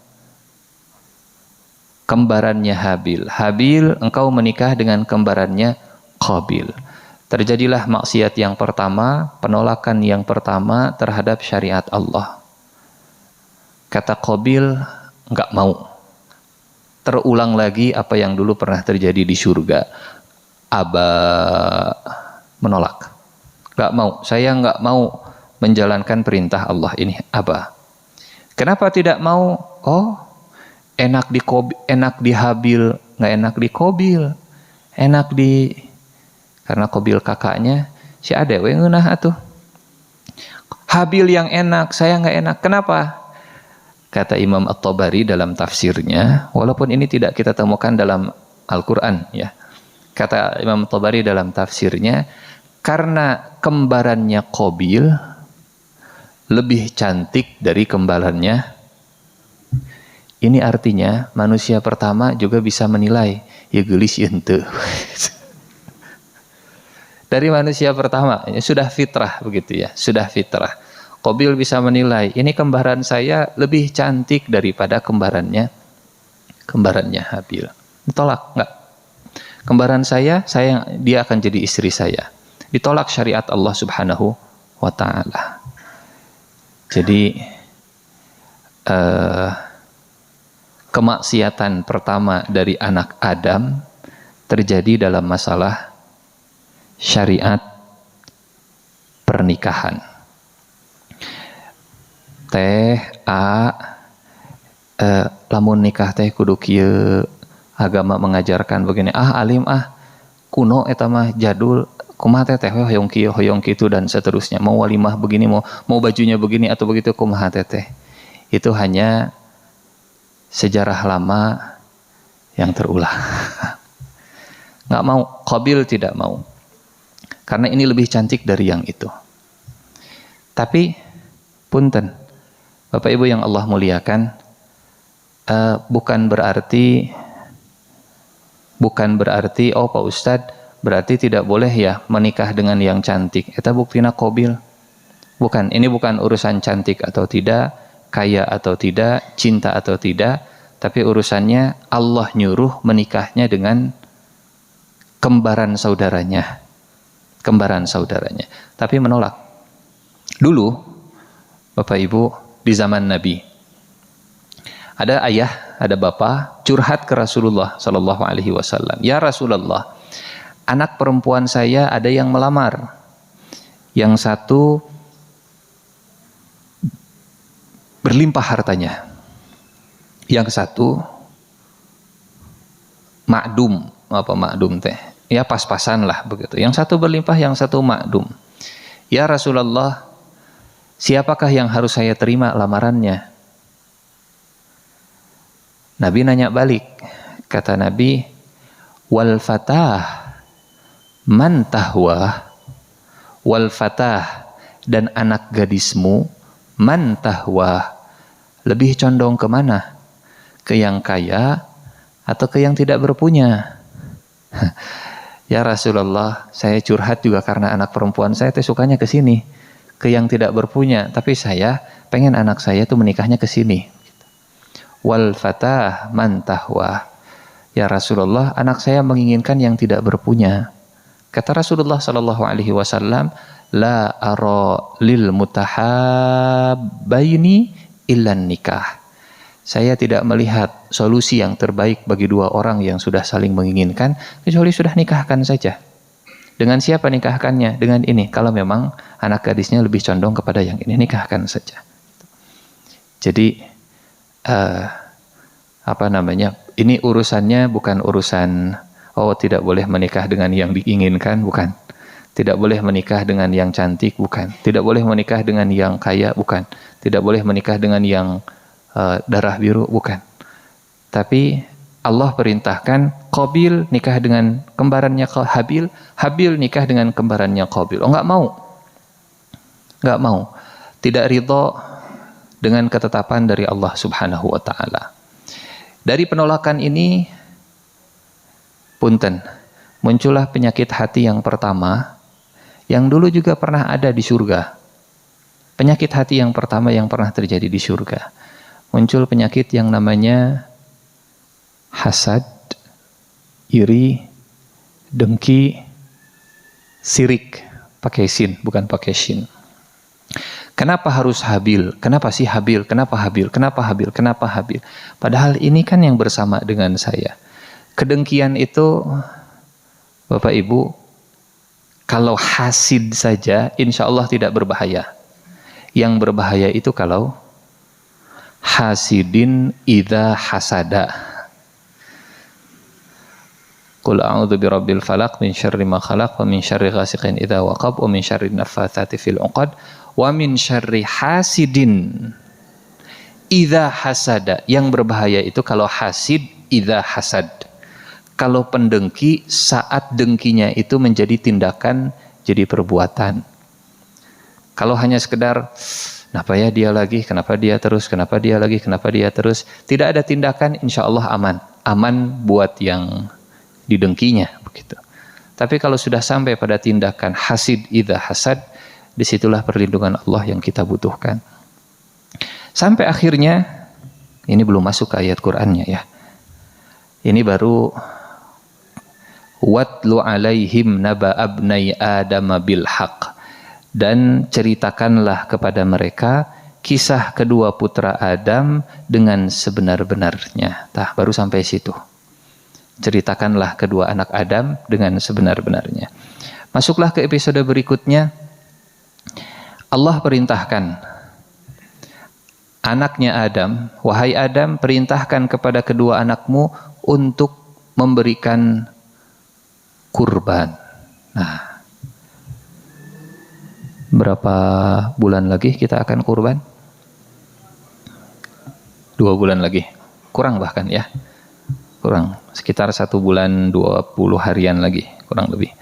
kembarannya Habil. Habil, engkau menikah dengan kembarannya Qabil. Terjadilah maksiat yang pertama, penolakan yang pertama terhadap syariat Allah. Kata Qabil, enggak mau. Terulang lagi apa yang dulu pernah terjadi di surga. Aba, menolak. Enggak mau, saya enggak mau menjalankan perintah Allah ini. Aba. Kenapa tidak mau? Oh, enak di Habil, enggak enak di Qabil. Enak di, karena Qabil kakaknya, si ade we ngeunah atuh. Habil yang enak, saya enggak enak. Kenapa? Kata Imam At-Tabari dalam tafsirnya, walaupun ini tidak kita temukan dalam Al-Quran, ya. Kata Imam At-Tabari dalam tafsirnya, karena kembarannya Qabil lebih cantik dari kembarannya. Ini artinya manusia pertama juga bisa menilai, ya gelis ente. Dari manusia pertama, ya, sudah fitrah begitu ya, sudah fitrah. Qabil bisa menilai, ini kembaran saya lebih cantik daripada kembarannya Habil. Ditolak, enggak. Kembaran saya dia akan jadi istri saya. Ditolak syariat Allah Subhanahu wa ta'ala. Jadi kemaksiatan pertama dari anak Adam terjadi dalam masalah syariat pernikahan. Lamun nikah teh kudu kieu, agama mengajarkan begini, alim kuno eta mah jadul, kumaha teh hoyong kitu dan seterusnya, mau walimah begini, mau bajunya begini atau begitu, kumaha teh. Itu hanya sejarah lama yang terulang. Nggak mau, Qabil tidak mau. Karena ini lebih cantik dari yang itu. Tapi punten, Bapak Ibu yang Allah muliakan, bukan berarti oh Pak Ustadz, berarti tidak boleh ya menikah dengan yang cantik. Eta buktina qabil. Bukan, ini bukan urusan cantik atau tidak, kaya atau tidak, cinta atau tidak, tapi urusannya Allah nyuruh menikahnya dengan kembaran saudaranya. Kembaran saudaranya. Tapi menolak. Dulu, Bapak Ibu, di zaman Nabi, ada ayah, ada bapak curhat ke Rasulullah Sallallahu Alaihi Wasallam. Ya Rasulullah, anak perempuan saya ada yang melamar. Yang satu berlimpah hartanya. Yang satu makdum, apa makdum teh? Ya pas-pasan lah begitu. Yang satu berlimpah, yang satu makdum. Ya Rasulullah, siapakah yang harus saya terima lamarannya? Nabi nanya balik. Kata Nabi, wal fatah man tahwa, wal fatah, dan anak gadismu man tahwa, lebih condong kemana? Ke yang kaya atau ke yang tidak berpunya? Ya Rasulullah, saya curhat juga karena anak perempuan saya sukanya ke sini, ke yang tidak berpunya, tapi saya pengen anak saya tuh menikahnya ke sini. Wal fatah man tahwa, ya Rasulullah, anak saya menginginkan yang tidak berpunya. Kata Rasulullah sallallahu alaihi wasallam, la ara lil mutahabbaini illan nikah. Saya tidak melihat solusi yang terbaik bagi dua orang yang sudah saling menginginkan kecuali sudah nikahkan saja. Dengan siapa nikahkannya? Dengan ini. Kalau memang anak gadisnya lebih condong kepada yang ini, nikahkan saja. Jadi ini urusannya bukan urusan tidak boleh menikah dengan yang diinginkan, bukan. Tidak boleh menikah dengan yang cantik, bukan. Tidak boleh menikah dengan yang kaya, bukan. Tidak boleh menikah dengan yang darah biru, bukan. Tapi Allah perintahkan Qabil nikah dengan kembarannya Habil, Habil nikah dengan kembarannya Qabil. Enggak mau. Enggak mau. Tidak ridho dengan ketetapan dari Allah Subhanahu wa taala. Dari penolakan ini, punten, muncullah penyakit hati yang pertama, yang dulu juga pernah ada di surga. Penyakit hati yang pertama yang pernah terjadi di surga. Muncul penyakit yang namanya hasad, iri, dengki, sirik. Pakai sin, bukan pakai shin. Kenapa harus Habil? Kenapa sih Habil? Kenapa Habil? Kenapa Habil? Kenapa Habil? Padahal ini kan yang bersama dengan saya. Kedengkian itu, Bapak Ibu, kalau hasid saja, insya Allah tidak berbahaya. Yang berbahaya itu kalau hasidin idza hasada. Qul a'udzu birabbil falaq min syarri ma khalaq wa min syarri ghasiqin idza waqab wa min syarri naffatsati fil 'uqad wa min syarri hasidin idza hasada. Yang berbahaya itu kalau hasid idza hasad. Kalau pendengki saat dengkinya itu menjadi tindakan, jadi perbuatan. Kalau hanya sekedar kenapa ya dia lagi, kenapa dia terus, kenapa dia lagi, kenapa dia terus, tidak ada tindakan, insya Allah aman. Aman buat yang didengkinya begitu. Tapi kalau sudah sampai pada tindakan hasid idza hasad, disitulah perlindungan Allah yang kita butuhkan. Sampai akhirnya, ini belum masuk ke ayat Qur'annya ya. Ini baru watlu alaihim naba abnai adam bil haq, dan ceritakanlah kepada mereka kisah kedua putra Adam dengan sebenar-benarnya. Baru sampai situ. Ceritakanlah kedua anak Adam dengan sebenar-benarnya. Masuklah ke episode berikutnya. Allah perintahkan anaknya Adam, wahai Adam, perintahkan kepada kedua anakmu untuk memberikan kurban. Nah, berapa bulan lagi kita akan kurban? 2 bulan lagi. Kurang bahkan ya. Kurang. Sekitar 1 bulan 20 harian lagi. Kurang lebih.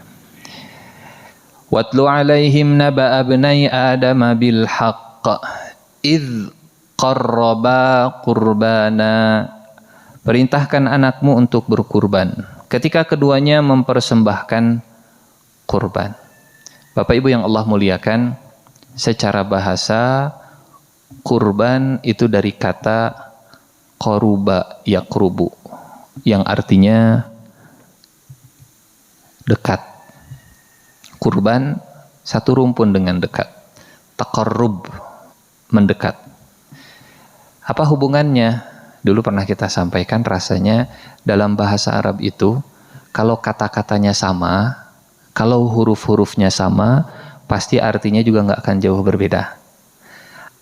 Watlu alaihim naba abnai Adam bil haqq idh qarraba qurbana. Perintahkan anakmu untuk berkurban. ketika keduanya mempersembahkan kurban. Bapak Ibu yang Allah muliakan, secara bahasa kurban itu dari kata qaruba yaqrubu, yang artinya dekat. Kurban satu rumpun dengan dekat. Taqarrub, mendekat. Apa hubungannya? Dulu pernah kita sampaikan, rasanya dalam bahasa Arab itu kalau kata-katanya sama, kalau huruf-hurufnya sama, pasti artinya juga nggak akan jauh berbeda.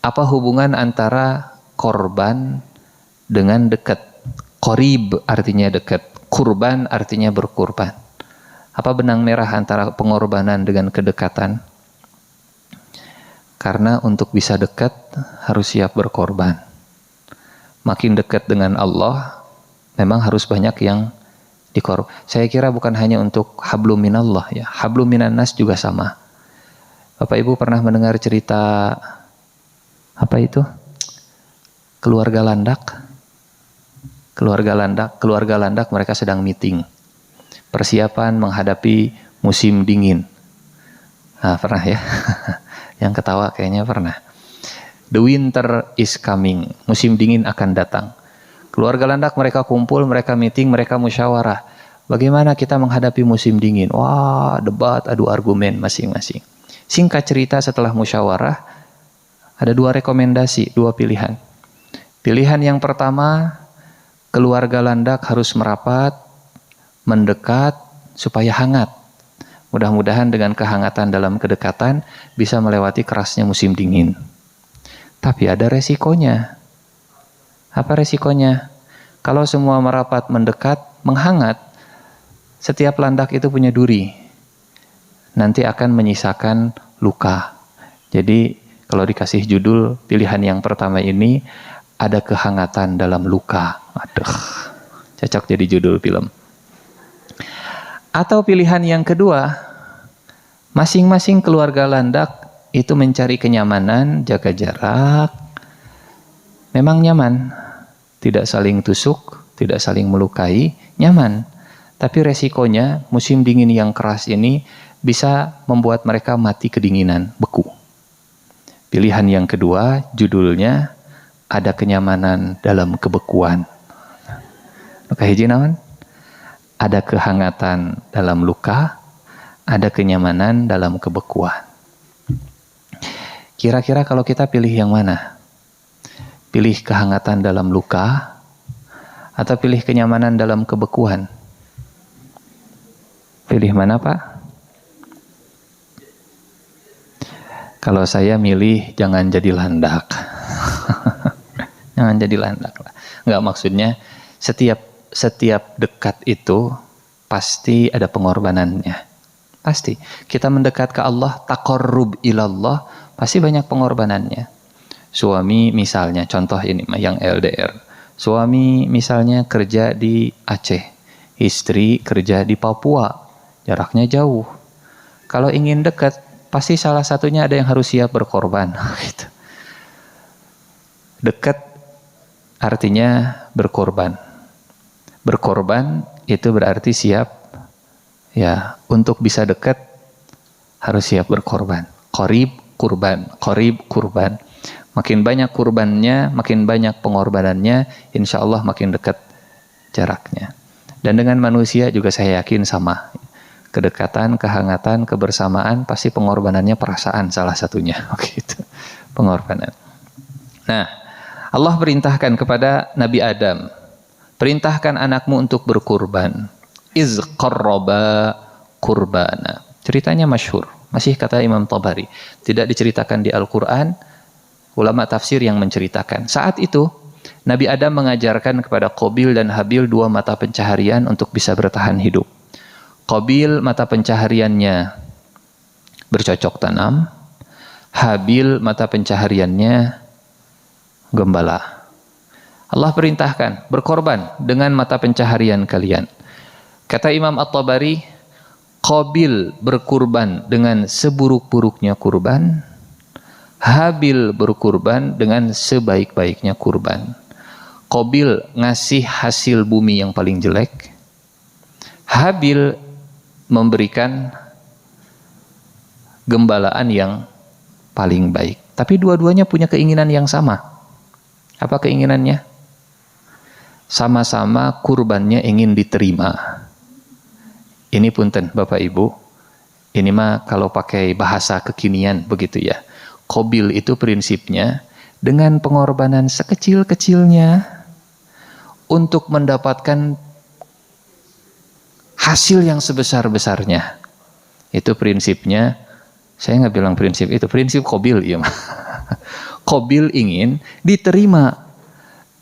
Apa hubungan antara korban dengan dekat? Qorib artinya dekat, kurban artinya berkurban. Apa benang merah antara pengorbanan dengan kedekatan? Karena untuk bisa dekat harus siap berkorban. Makin dekat dengan Allah, memang harus banyak yang dikorban. Saya kira bukan hanya untuk hablum minallah ya, hablum minan nas juga sama. Bapak Ibu pernah mendengar cerita apa itu? Keluarga landak. Keluarga landak mereka sedang meeting. Persiapan menghadapi musim dingin. Nah, pernah ya? Yang ketawa kayaknya pernah. The winter is coming. Musim dingin akan datang. Keluarga landak mereka kumpul, mereka meeting, mereka musyawarah. Bagaimana kita menghadapi musim dingin? Wah, debat, adu argumen masing-masing. Singkat cerita, setelah musyawarah, ada dua rekomendasi, dua pilihan. Pilihan yang pertama, keluarga landak harus merapat, mendekat supaya hangat. Mudah-mudahan dengan kehangatan dalam kedekatan bisa melewati kerasnya musim dingin. Tapi ada resikonya. Apa resikonya? Kalau semua merapat, mendekat, menghangat, setiap landak itu punya duri. Nanti akan menyisakan luka. Jadi kalau dikasih judul pilihan yang pertama ini, ada kehangatan dalam luka. Aduh, cocok jadi judul film. Atau pilihan yang kedua, masing-masing keluarga landak itu mencari kenyamanan, jaga jarak. Memang nyaman, tidak saling tusuk, tidak saling melukai, nyaman. Tapi resikonya musim dingin yang keras ini bisa membuat mereka mati kedinginan, beku. Pilihan yang kedua, judulnya ada kenyamanan dalam kebekuan. Luka hiji naon? Ada kehangatan dalam luka, ada kenyamanan dalam kebekuan. Kira-kira kalau kita pilih yang mana? Pilih kehangatan dalam luka atau pilih kenyamanan dalam kebekuan? Pilih mana, Pak? Kalau saya milih jangan jadi landak. Jangan jadi landak lah. Enggak, maksudnya setiap dekat itu pasti ada pengorbanannya. Pasti. Kita mendekat ke Allah, taqarrub ilallah, pasti banyak pengorbanannya. Suami misalnya, contoh ini yang LDR. Suami misalnya kerja di Aceh, istri kerja di Papua, jaraknya jauh. Kalau ingin dekat, pasti salah satunya ada yang harus siap berkorban. Gitu. Dekat artinya berkorban. Berkorban itu berarti siap, ya, untuk bisa dekat harus siap berkorban. Qorib, kurban. Qorib, kurban. Makin banyak kurbannya, makin banyak pengorbanannya, insya Allah makin dekat jaraknya. Dan dengan manusia juga saya yakin sama. Kedekatan, kehangatan, kebersamaan, pasti pengorbanannya perasaan salah satunya. Gitu. Pengorbanan. Nah, Allah perintahkan kepada Nabi Adam, perintahkan anakmu untuk berkurban. Iz qarraba kurbana. Ceritanya masyhur. Masih kata Imam Tabari. Tidak diceritakan di Al-Quran. Ulama tafsir yang menceritakan. Saat itu, Nabi Adam mengajarkan kepada Qabil dan Habil dua mata pencaharian untuk bisa bertahan hidup. Qabil mata pencahariannya bercocok tanam. Habil mata pencahariannya gembala. Allah perintahkan berkorban dengan mata pencaharian kalian. Kata Imam At-Tabari, Qabil berkurban dengan seburuk-buruknya kurban, Habil berkurban dengan sebaik-baiknya kurban. Qabil ngasih hasil bumi yang paling jelek, Habil memberikan gembalaan yang paling baik. Tapi dua-duanya punya keinginan yang sama. Apa keinginannya? Sama-sama kurbannya ingin diterima. Ini punten Bapak Ibu, ini mah kalau pakai bahasa kekinian begitu ya. Qabil itu prinsipnya dengan pengorbanan sekecil-kecilnya untuk mendapatkan hasil yang sebesar-besarnya. Itu prinsipnya. Saya nggak bilang prinsip itu, prinsip Qabil ya. Qabil ingin diterima,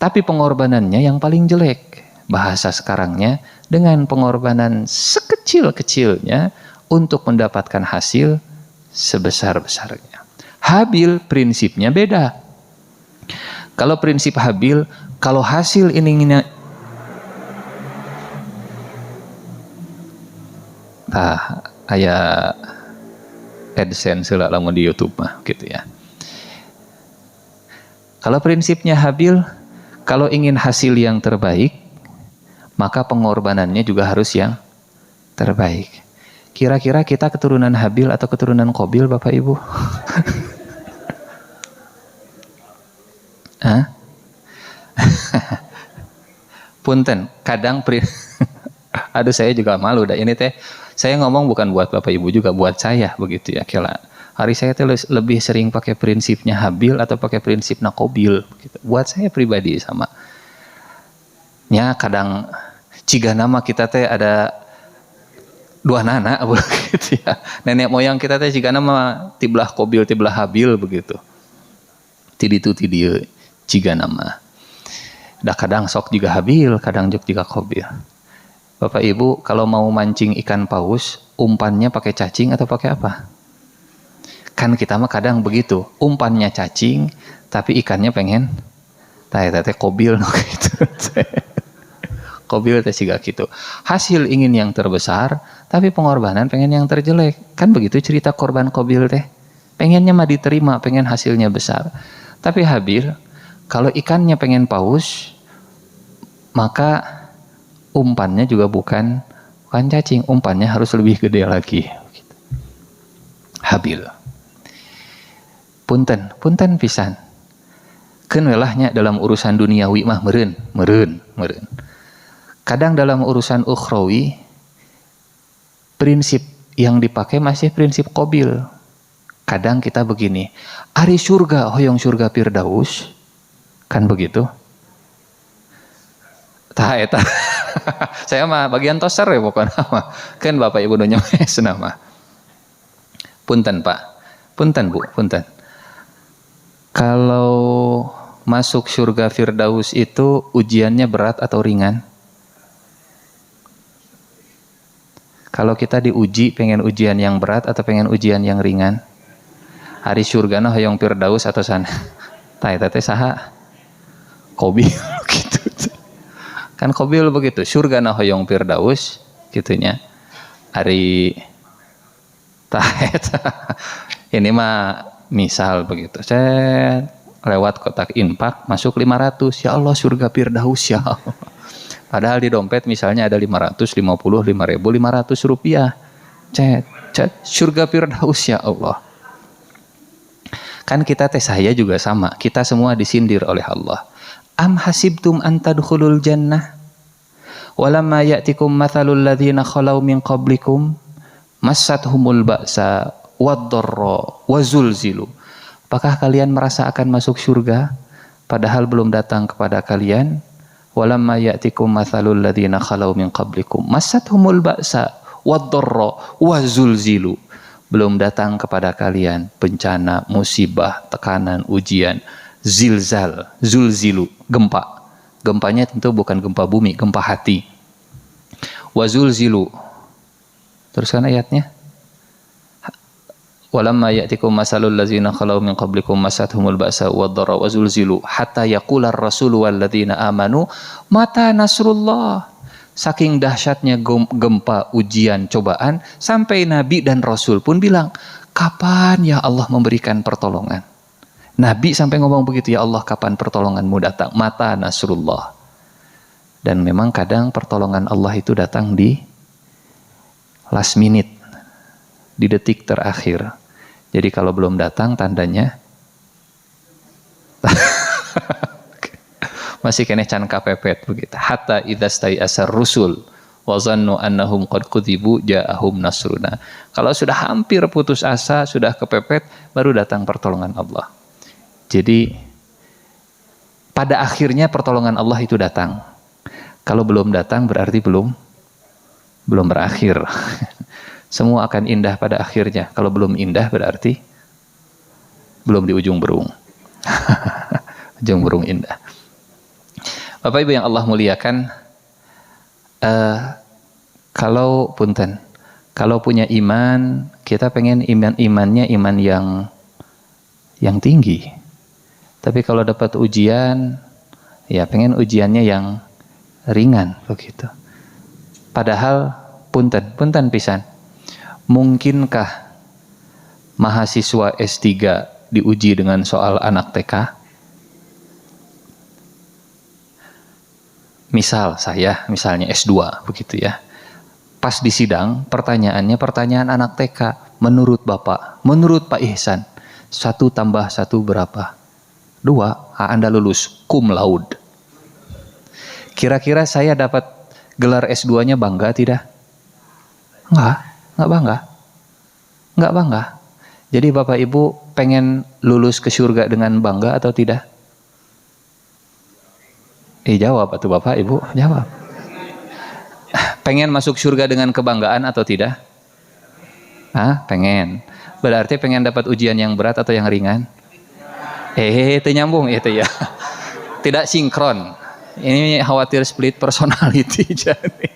tapi pengorbanannya yang paling jelek. Bahasa sekarangnya, dengan pengorbanan sekecil-kecilnya untuk mendapatkan hasil sebesar-besarnya. Habil prinsipnya beda. Kalau prinsip Habil, kalau hasil ini aya AdSense lah lamun di YouTube mah gitu ya. Kalau prinsipnya Habil, kalau ingin hasil yang terbaik, maka pengorbanannya juga harus yang terbaik. Kira-kira kita keturunan Habil atau keturunan Qabil, Bapak Ibu? Hah? Punten, kadang aduh saya juga malu dah ini teh. Saya ngomong bukan buat Bapak Ibu juga, buat saya begitu ya. Kira hari saya teh lebih sering pakai prinsipnya Habil atau pakai prinsipnya Qabil gitu. Buat saya pribadi sama. Nya kadang ciga nama kita teh ada dua nana begitu ya. Nenek moyang kita teh ciga nama tiblah Qabil tiblah Habil begitu. Tiditu tidieu ciga nama. Dah kadang sok juga Habil, kadang juga Qabil. Bapak Ibu kalau mau mancing ikan paus, umpannya pakai cacing atau pakai apa? Kan kita mah kadang begitu, umpannya cacing, tapi ikannya pengen teh Qabil gitu. Qabil teh siga gitu. Hasil ingin yang terbesar, tapi pengorbanan pengen yang terjelek. Kan begitu cerita korban Qabil teh. Pengennya mah diterima, pengen hasilnya besar. Tapi Habil, kalau ikannya pengen paus, maka umpannya juga bukan cacing, umpannya harus lebih gede lagi. Habil. Punten pisan. Keun welahnya dalam urusan duniawi mah meureun. Kadang dalam urusan ukhrawi, prinsip yang dipakai masih prinsip Qabil. Kadang kita begini, ari surga, hoyong surga Firdaus, kan begitu? Tah eta. Saya mah bagian toser ya pokoknya mah. Kan Bapak Ibu nu nyames nama. Punten Pak. Punten Bu, punten. Kalau masuk surga Firdaus itu ujiannya berat atau ringan? Kalau kita diuji pengen ujian yang berat atau pengen ujian yang ringan? Hari surgana hoyong Firdaus atau sana? Tah eta teh saha? Qabil gitu. Kan Qabil begitu, surgana hoyong Firdaus gitunya. Hari tah eta. Ini mah misal begitu. Saya lewat kotak infak masuk 500. Ya Allah surga Firdaus ya Allah. Padahal di dompet misalnya ada 555.500 rupiah. Cet surga Firdaus ya Allah. Kan kita teh saya juga sama. Kita semua disindir oleh Allah. Am hasibtum an tadkhulul jannah walamma ya'tikum mathalul ladzina khalau min qablikum massathumul ba'sa wad-dharra wazulzilu. Apakah kalian merasa akan masuk surga padahal belum datang kepada kalian? Walamma ya'tikum mathalul ladzina khalau min qablikum massathumul ba'sa wad-dharra wazulzilu. Belum datang kepada kalian bencana, musibah, tekanan, ujian, zilzal, zulzilu, gempa. Gempanya tentu bukan gempa bumi, gempa hati. Wazulzilu. Teruskan ayatnya. Walamma ya'tikum masalul ladzina khalau min qablikum masathumul ba'sa wad-dharra wazulzilu hatta yaqular rasulu wal ladzina amanu mata nasrullah. Saking dahsyatnya gempa, ujian, cobaan, sampai Nabi dan Rasul pun bilang, kapan ya Allah memberikan pertolongan? Nabi sampai ngomong begitu, ya Allah kapan pertolonganmu datang? Mata nasrullah. Dan memang kadang pertolongan Allah itu datang di last minute, di detik terakhir. Jadi kalau belum datang tandanya masih kene can kapepet begitu. Hatta idzastai asar rusul wa zannu annahum qad kudzibu ja'ahum nasruna. Kalau sudah hampir putus asa, sudah kepepet, baru datang pertolongan Allah. Jadi pada akhirnya pertolongan Allah itu datang. Kalau belum datang berarti belum berakhir. Semua akan indah pada akhirnya. Kalau belum indah berarti belum di ujung berung. Ujung berung indah. Bapak Ibu yang Allah muliakan, kalau punya iman, kita pengen imannya iman yang tinggi. Tapi kalau dapat ujian, ya pengen ujiannya yang ringan begitu. Padahal punten pisan. Mungkinkah mahasiswa S3 diuji dengan soal anak TK? Misalnya S2 begitu ya. Pas di sidang pertanyaannya pertanyaan anak TK. Menurut Bapak, menurut Pak Ihsan, 1 tambah 1 berapa? 2. Anda lulus cum laude. Kira-kira saya dapat gelar S2-nya bangga tidak? Enggak bangga. Enggak bangga. Jadi Bapak Ibu pengen lulus ke surga dengan bangga atau tidak? Jawab atau Bapak Ibu, jawab. Pengen masuk surga dengan kebanggaan atau tidak? Pengen. Berarti pengen dapat ujian yang berat atau yang ringan? Itu nyambung itu ya. Tidak sinkron. Ini khawatir split personality jadi.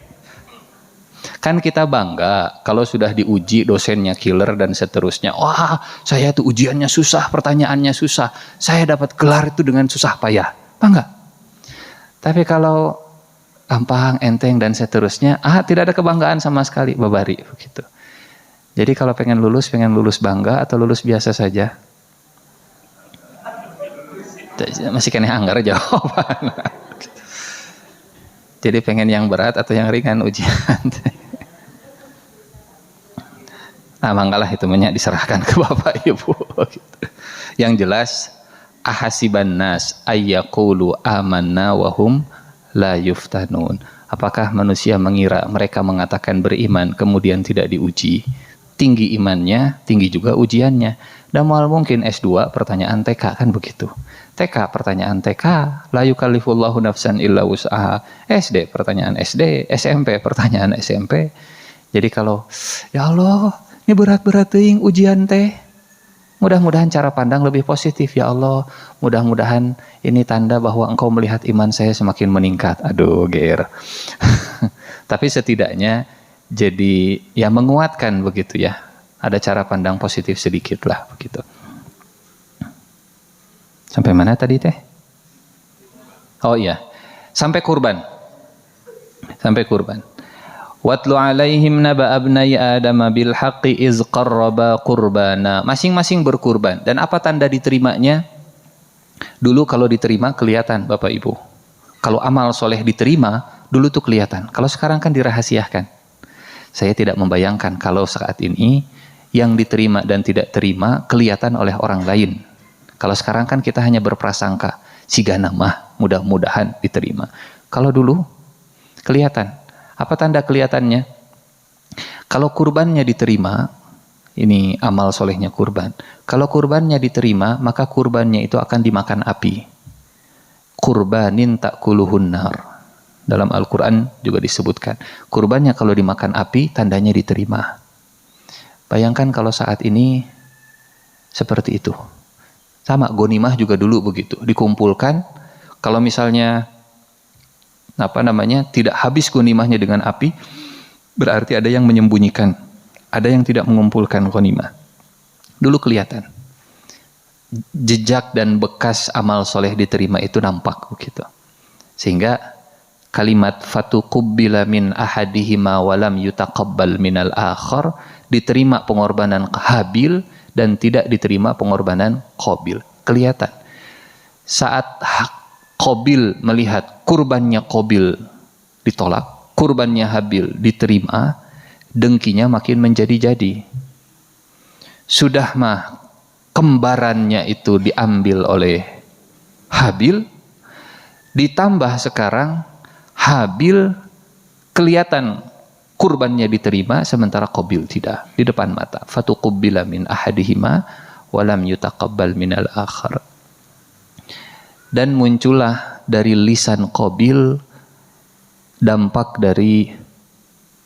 Kan kita bangga kalau sudah diuji dosennya killer dan seterusnya. Wah, saya tuh ujiannya susah, pertanyaannya susah. Saya dapat gelar itu dengan susah payah. Bangga. Tapi kalau gampang, enteng dan seterusnya, tidak ada kebanggaan sama sekali, babari begitu. Jadi kalau pengen lulus bangga atau lulus biasa saja? Masih kena anggar jawaban. Jadi pengen yang berat atau yang ringan ujian? Manggalah itu diserahkan ke Bapak Ibu. Yang jelas, ahasiban nas ayyaqulu amanna wa hum la yuftanun. Apakah manusia mengira mereka mengatakan beriman kemudian tidak diuji? Tinggi imannya, tinggi juga ujiannya. Dan mal mungkin S2 pertanyaan TK kan begitu. TK pertanyaan TK, la yukallifullahu nafsan illa wus'aha. SD pertanyaan SD, SMP pertanyaan SMP. Jadi kalau ya Allah, ini berat-berat teuing ujian teh. Mudah-mudahan cara pandang lebih positif ya Allah. Mudah-mudahan ini tanda bahwa Engkau melihat iman saya semakin meningkat. Aduh, GR. Tapi setidaknya jadi ya menguatkan begitu ya. Ada cara pandang positif sedikit lah begitu. Sampai mana tadi teh? Oh iya, sampai kurban. Watlu alaihim naba abnai Adam bil haqqi iz qarraba qurbana. Masing-masing berkurban. Dan apa tanda diterimanya? Dulu kalau diterima kelihatan Bapak Ibu. Kalau amal soleh diterima, dulu tuh kelihatan. Kalau sekarang kan dirahasiakan. Saya tidak membayangkan kalau saat ini yang diterima dan tidak terima kelihatan oleh orang lain. Kalau sekarang kan kita hanya berprasangka, sigana mah mudah-mudahan diterima. Kalau dulu kelihatan. Apa tanda kelihatannya? Kalau kurbannya diterima, ini amal solehnya kurban. Kalau kurbannya diterima, maka kurbannya itu akan dimakan api. Kurbanin ta'kuluhun nar. Dalam Al-Quran juga disebutkan. Kurbannya kalau dimakan api, tandanya diterima. Bayangkan kalau saat ini seperti itu. Sama, gonimah juga dulu begitu. Dikumpulkan, kalau misalnya tidak habis ghanimahnya dengan api, berarti ada yang menyembunyikan, ada yang tidak mengumpulkan ghanimah. Dulu kelihatan jejak dan bekas amal soleh diterima itu nampak begitu. Sehingga kalimat fatuqubbila min ahadihima walam yutaqabbal minal akhar, diterima pengorbanan Habil dan tidak diterima pengorbanan Qabil. Kelihatan saat Qabil melihat kurbannya Qabil ditolak, kurbannya Habil diterima, dengkinya makin menjadi-jadi. Sudah mah kembarannya itu diambil oleh Habil, ditambah sekarang Habil kelihatan kurbannya diterima sementara Qabil tidak, di depan mata. Fatuqubbila min ahadihima walam yutaqabbal minal akhar. Dan muncullah dari lisan Qabil dampak dari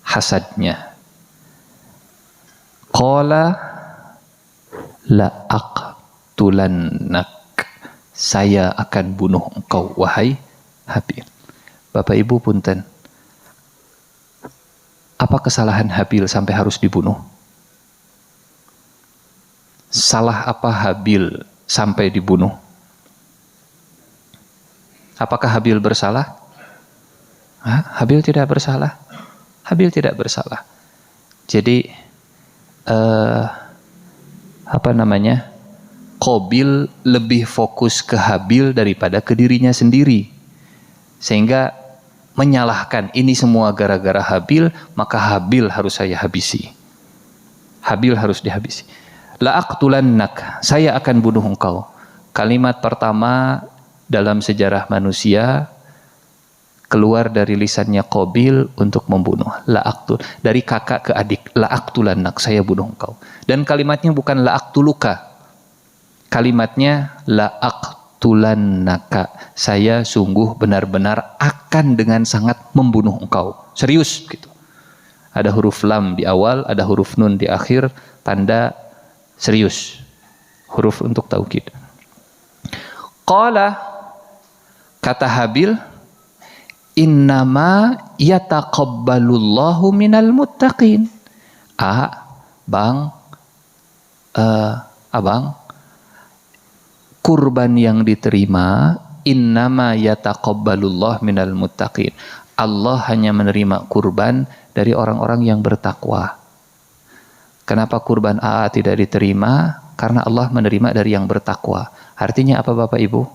hasadnya. Qala la'aqtulannak, saya akan bunuh engkau wahai Habil. Bapak Ibu punten, apa kesalahan Habil sampai harus dibunuh? Salah apa Habil sampai dibunuh? Apakah Habil bersalah? Habil tidak bersalah. Habil tidak bersalah. Jadi Qabil lebih fokus ke Habil daripada ke dirinya sendiri, sehingga menyalahkan ini semua gara-gara Habil, maka Habil harus saya habisi. Habil harus dihabisi. La'aqtulannak, saya akan bunuh engkau. Kalimat pertama dalam sejarah manusia keluar dari lisannya Qabil untuk membunuh. La'aqtul, dari kakak ke adik, la'aqtulannak, saya bunuh engkau. Dan kalimatnya bukan la'aqtuluka. Kalimatnya la'aqtulannaka, saya sungguh benar-benar akan dengan sangat membunuh engkau. Serius gitu. Ada huruf lam di awal, ada huruf nun di akhir, tanda serius. Huruf untuk taukid. Qala, kata Habil, innama yataqabbalullahu minal muttaqin. Abang, kurban yang diterima innama yataqabbalullahu minal muttaqin. Allah hanya menerima kurban dari orang-orang yang bertakwa. Kenapa kurban AA tidak diterima? Karena Allah menerima dari yang bertakwa. Artinya apa Bapak Ibu?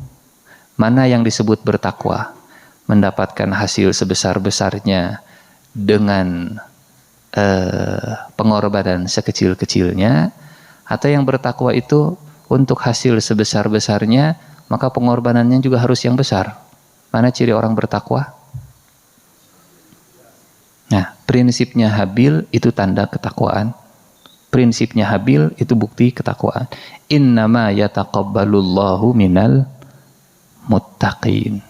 Mana yang disebut bertakwa? Mendapatkan hasil sebesar-besarnya dengan pengorbanan sekecil-kecilnya, atau yang bertakwa itu untuk hasil sebesar-besarnya maka pengorbanannya juga harus yang besar. Mana ciri orang bertakwa? Nah, prinsipnya Habil itu tanda ketakwaan. Prinsipnya Habil itu bukti ketakwaan. Innama yataqabbalullahu minal muttaqin.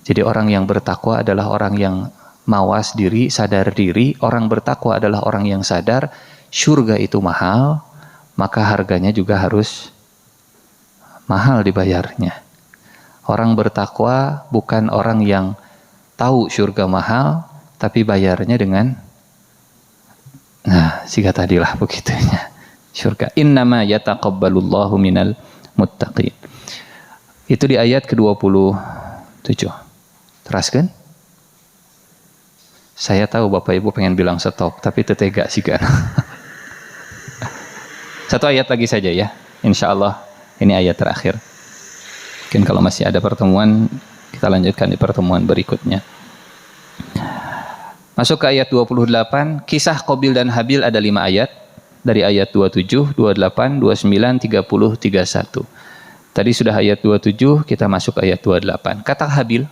Jadi orang yang bertakwa adalah orang yang mawas diri, sadar diri. Orang bertakwa adalah orang yang sadar surga itu mahal, maka harganya juga harus mahal dibayarnya. Orang bertakwa bukan orang yang tahu surga mahal, tapi bayarnya dengan, nah, siga tadilah begitunya. Surga. Innama yataqabbalullahu minal muttaqin. Itu di ayat ke-27. Teraskan? Saya tahu Bapak Ibu pengen bilang stop, tapi tetega sih kan. Satu ayat lagi saja ya. Insya Allah ini ayat terakhir. Mungkin kalau masih ada pertemuan, kita lanjutkan di pertemuan berikutnya. Masuk ke ayat 28. Kisah Qabil dan Habil ada 5 ayat. Dari ayat 27, 28, 29, 30, 31. Tadi sudah ayat 27, kita masuk ayat 28. Kata Habil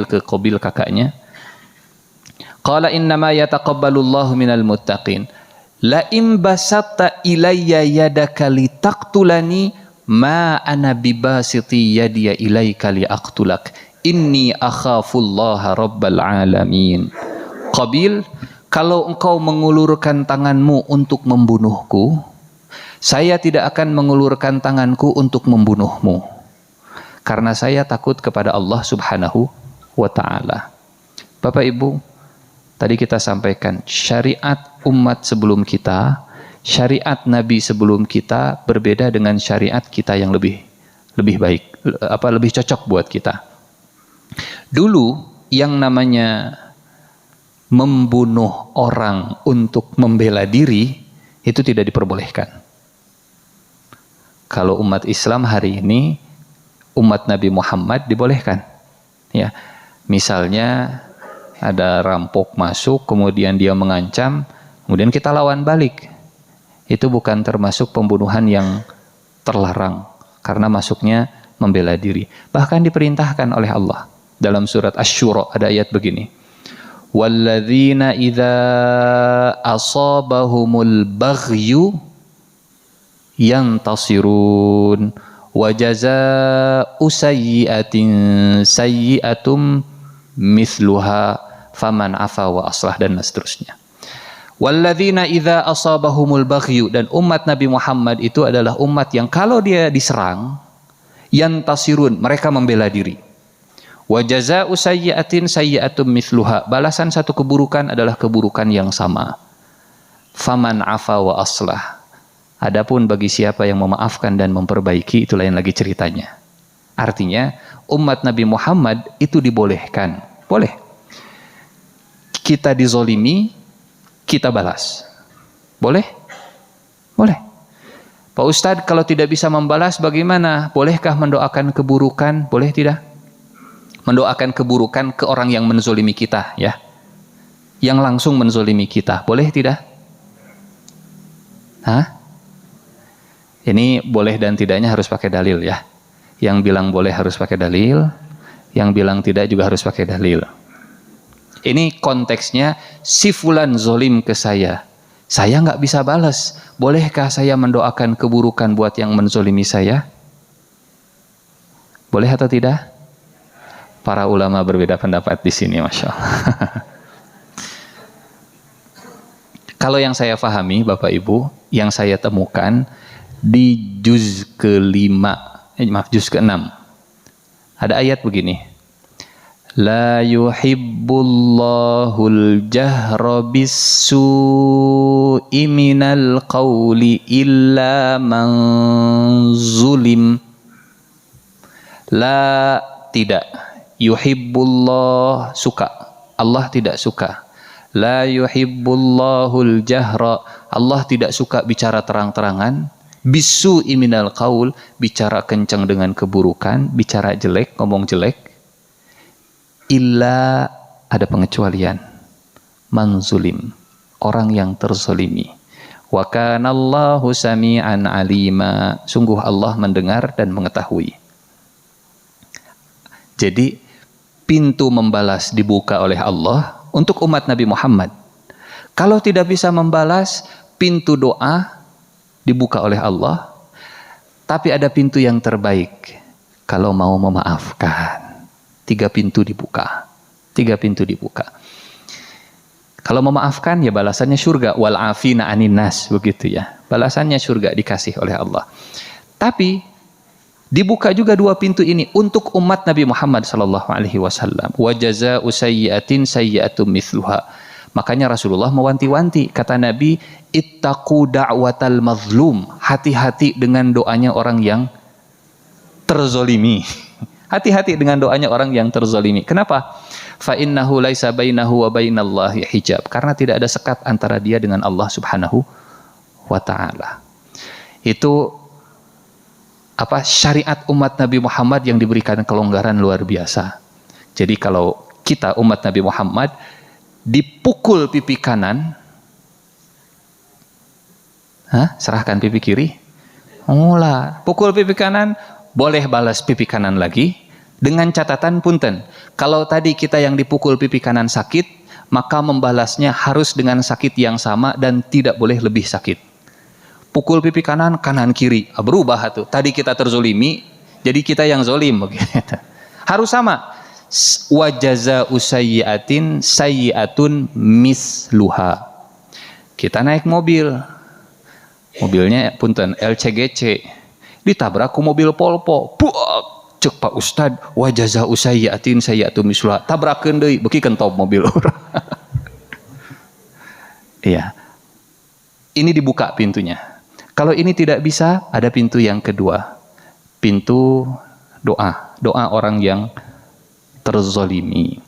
ke Qabil kakaknya, qala innama yataqabbalullahu minal muttaqin. La in basatta ilayya yadaka litaqtulani ma ana bibasiti yadiya ilayka liaqtulak. Inni akhafullaha rabbal alamin. Qabil, kalau engkau mengulurkan tanganmu untuk membunuhku, saya tidak akan mengulurkan tanganku untuk membunuhmu. Karena saya takut kepada Allah Subhanahu wa ta'ala. Bapak Ibu, tadi kita sampaikan syariat umat sebelum kita, syariat Nabi sebelum kita berbeda dengan syariat kita yang lebih baik, lebih cocok buat kita. Dulu yang namanya membunuh orang untuk membela diri itu tidak diperbolehkan. Kalau umat Islam hari ini, umat Nabi Muhammad dibolehkan. Ya, misalnya ada rampok masuk, kemudian dia mengancam, kemudian kita lawan balik. Itu bukan termasuk pembunuhan yang terlarang, karena masuknya membela diri. Bahkan diperintahkan oleh Allah. Dalam surat Asy-Syura ada ayat begini. Walladzina idza asabahumul baghyu yantasirun wa jazaa'u sayyi'atin sayyi'atum mithluha faman afa wa aslah, dan seterusnya. Walladzina idza asabahumul baghyu, dan umat Nabi Muhammad itu adalah umat yang kalau dia diserang yantasirun, mereka membela diri. Wa jazaa'u sayyi'atin sayyi'atum mithluha, balasan satu keburukan adalah keburukan yang sama. Faman afa wa aslah, adapun bagi siapa yang memaafkan dan memperbaiki, itu lain lagi ceritanya. Artinya umat Nabi Muhammad itu dibolehkan, boleh kita dizolimi, kita balas, boleh? Boleh. Pak Ustadz, kalau tidak bisa membalas bagaimana? Bolehkah mendoakan keburukan? Boleh tidak? Mendoakan keburukan ke orang yang menzolimi kita, ya, yang langsung menzolimi kita, boleh tidak? Hah? Ini boleh dan tidaknya harus pakai dalil, ya. Yang bilang boleh harus pakai dalil, yang bilang tidak juga harus pakai dalil. Ini konteksnya, si fulan zolim ke saya nggak bisa balas, bolehkah saya mendoakan keburukan buat yang menzolimi saya? Boleh atau tidak? Para ulama berbeda pendapat di sini, masya Allah. Kalau yang saya pahami, Bapak Ibu, yang saya temukan di juz juz ke-6, ada ayat begini. La yuhibbullahul jahra bis-su'i minal qawli illa man zulim. La, tidak. Yuhibbullah, suka. Allah tidak suka. La yuhibbullahul jahra, Allah tidak suka bicara terang-terangan. Bis-su'i minal qaul, bicara kencang dengan keburukan, bicara jelek, ngomong jelek. Illa, ada pengecualian, manzulim, orang yang terzolimi. Wa kanallahu sami'an alima, sungguh Allah mendengar dan mengetahui. Jadi pintu membalas dibuka oleh Allah untuk umat Nabi Muhammad. Kalau tidak bisa membalas, pintu doa dibuka oleh Allah. Tapi ada pintu yang terbaik, kalau mau memaafkan. 3 pintu dibuka. 3 pintu dibuka. Kalau memaafkan, ya balasannya surga. Wal afina anin nas, begitu ya. Balasannya surga, dikasih oleh Allah. Tapi dibuka juga 2 pintu ini untuk umat Nabi Muhammad sallallahu alaihi wasallam. Wa jazaa'u sayyi'atin sayyi'atum mithluha. Makanya Rasulullah mewanti-wanti, kata Nabi, ittaqu da'watal mazlum. Hati-hati dengan doanya orang yang terzolimi. Hati-hati dengan doanya orang yang terzalimi. Kenapa? Fa innahu laisa bainahu wa bainallahi hijab. Karena tidak ada sekat antara dia dengan Allah Subhanahu wa taala. Itu syariat umat Nabi Muhammad yang diberikan kelonggaran luar biasa. Jadi kalau kita umat Nabi Muhammad dipukul pipi kanan, serahkan pipi kiri. Pukul pipi kanan, boleh balas pipi kanan lagi, dengan catatan punten, kalau tadi kita yang dipukul pipi kanan sakit, maka membalasnya harus dengan sakit yang sama dan tidak boleh lebih sakit. Pukul pipi kanan, kanan kiri, berubah tuh. Tadi kita terzolimi, jadi kita yang zolim. Harus sama. Wa jazaa'u sayyi'atin sayyi'atun misluha. Kita naik mobil, mobilnya punten LCGC, ditabrak ku mobil polpo, cek Pak Ustad, wa jazaa'u sayyi'atin sayyi'atun misluha, tabrakeun deui, beuki kentop mobil orang. Iya. Ini dibuka pintunya. Kalau ini tidak bisa, ada pintu yang kedua. Pintu doa. Doa orang yang terzolimi.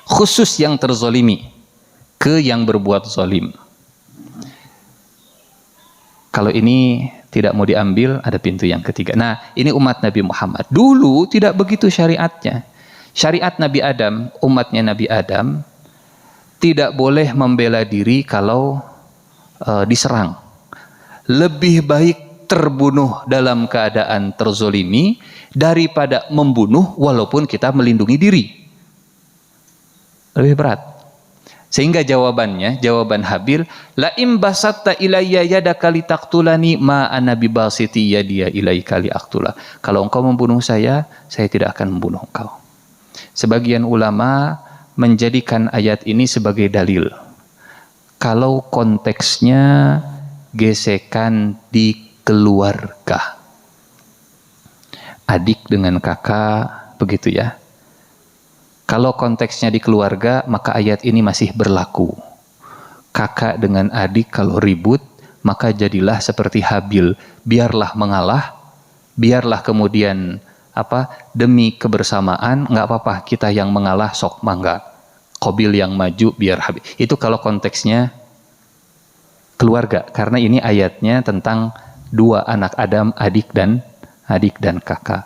Khusus yang terzolimi ke yang berbuat zolim. Kalau ini tidak mau diambil, ada pintu yang ketiga. Nah, ini umat Nabi Muhammad. Dulu tidak begitu syariatnya. Syariat Nabi Adam, umatnya Nabi Adam, tidak boleh membela diri kalau diserang. Lebih baik terbunuh dalam keadaan terzolimi daripada membunuh walaupun kita melindungi diri. Lebih berat. Sehingga jawaban Habil, la im basatta ilayya yadaka litaqtulani ma ana bibasiti yadiya ilaika liaqtula. Kalau engkau membunuh saya tidak akan membunuh engkau. Sebagian ulama menjadikan ayat ini sebagai dalil. Kalau konteksnya gesekan di keluarga, adik dengan kakak, begitu ya. Kalau konteksnya di keluarga, maka ayat ini masih berlaku. Kakak dengan adik kalau ribut, maka jadilah seperti Habil, biarlah mengalah, biarlah kemudian demi kebersamaan, nggak apa-apa kita yang mengalah, sok mangga. Qabil yang maju biar Habil. Itu kalau konteksnya keluarga, karena ini ayatnya tentang dua anak Adam, adik dan kakak.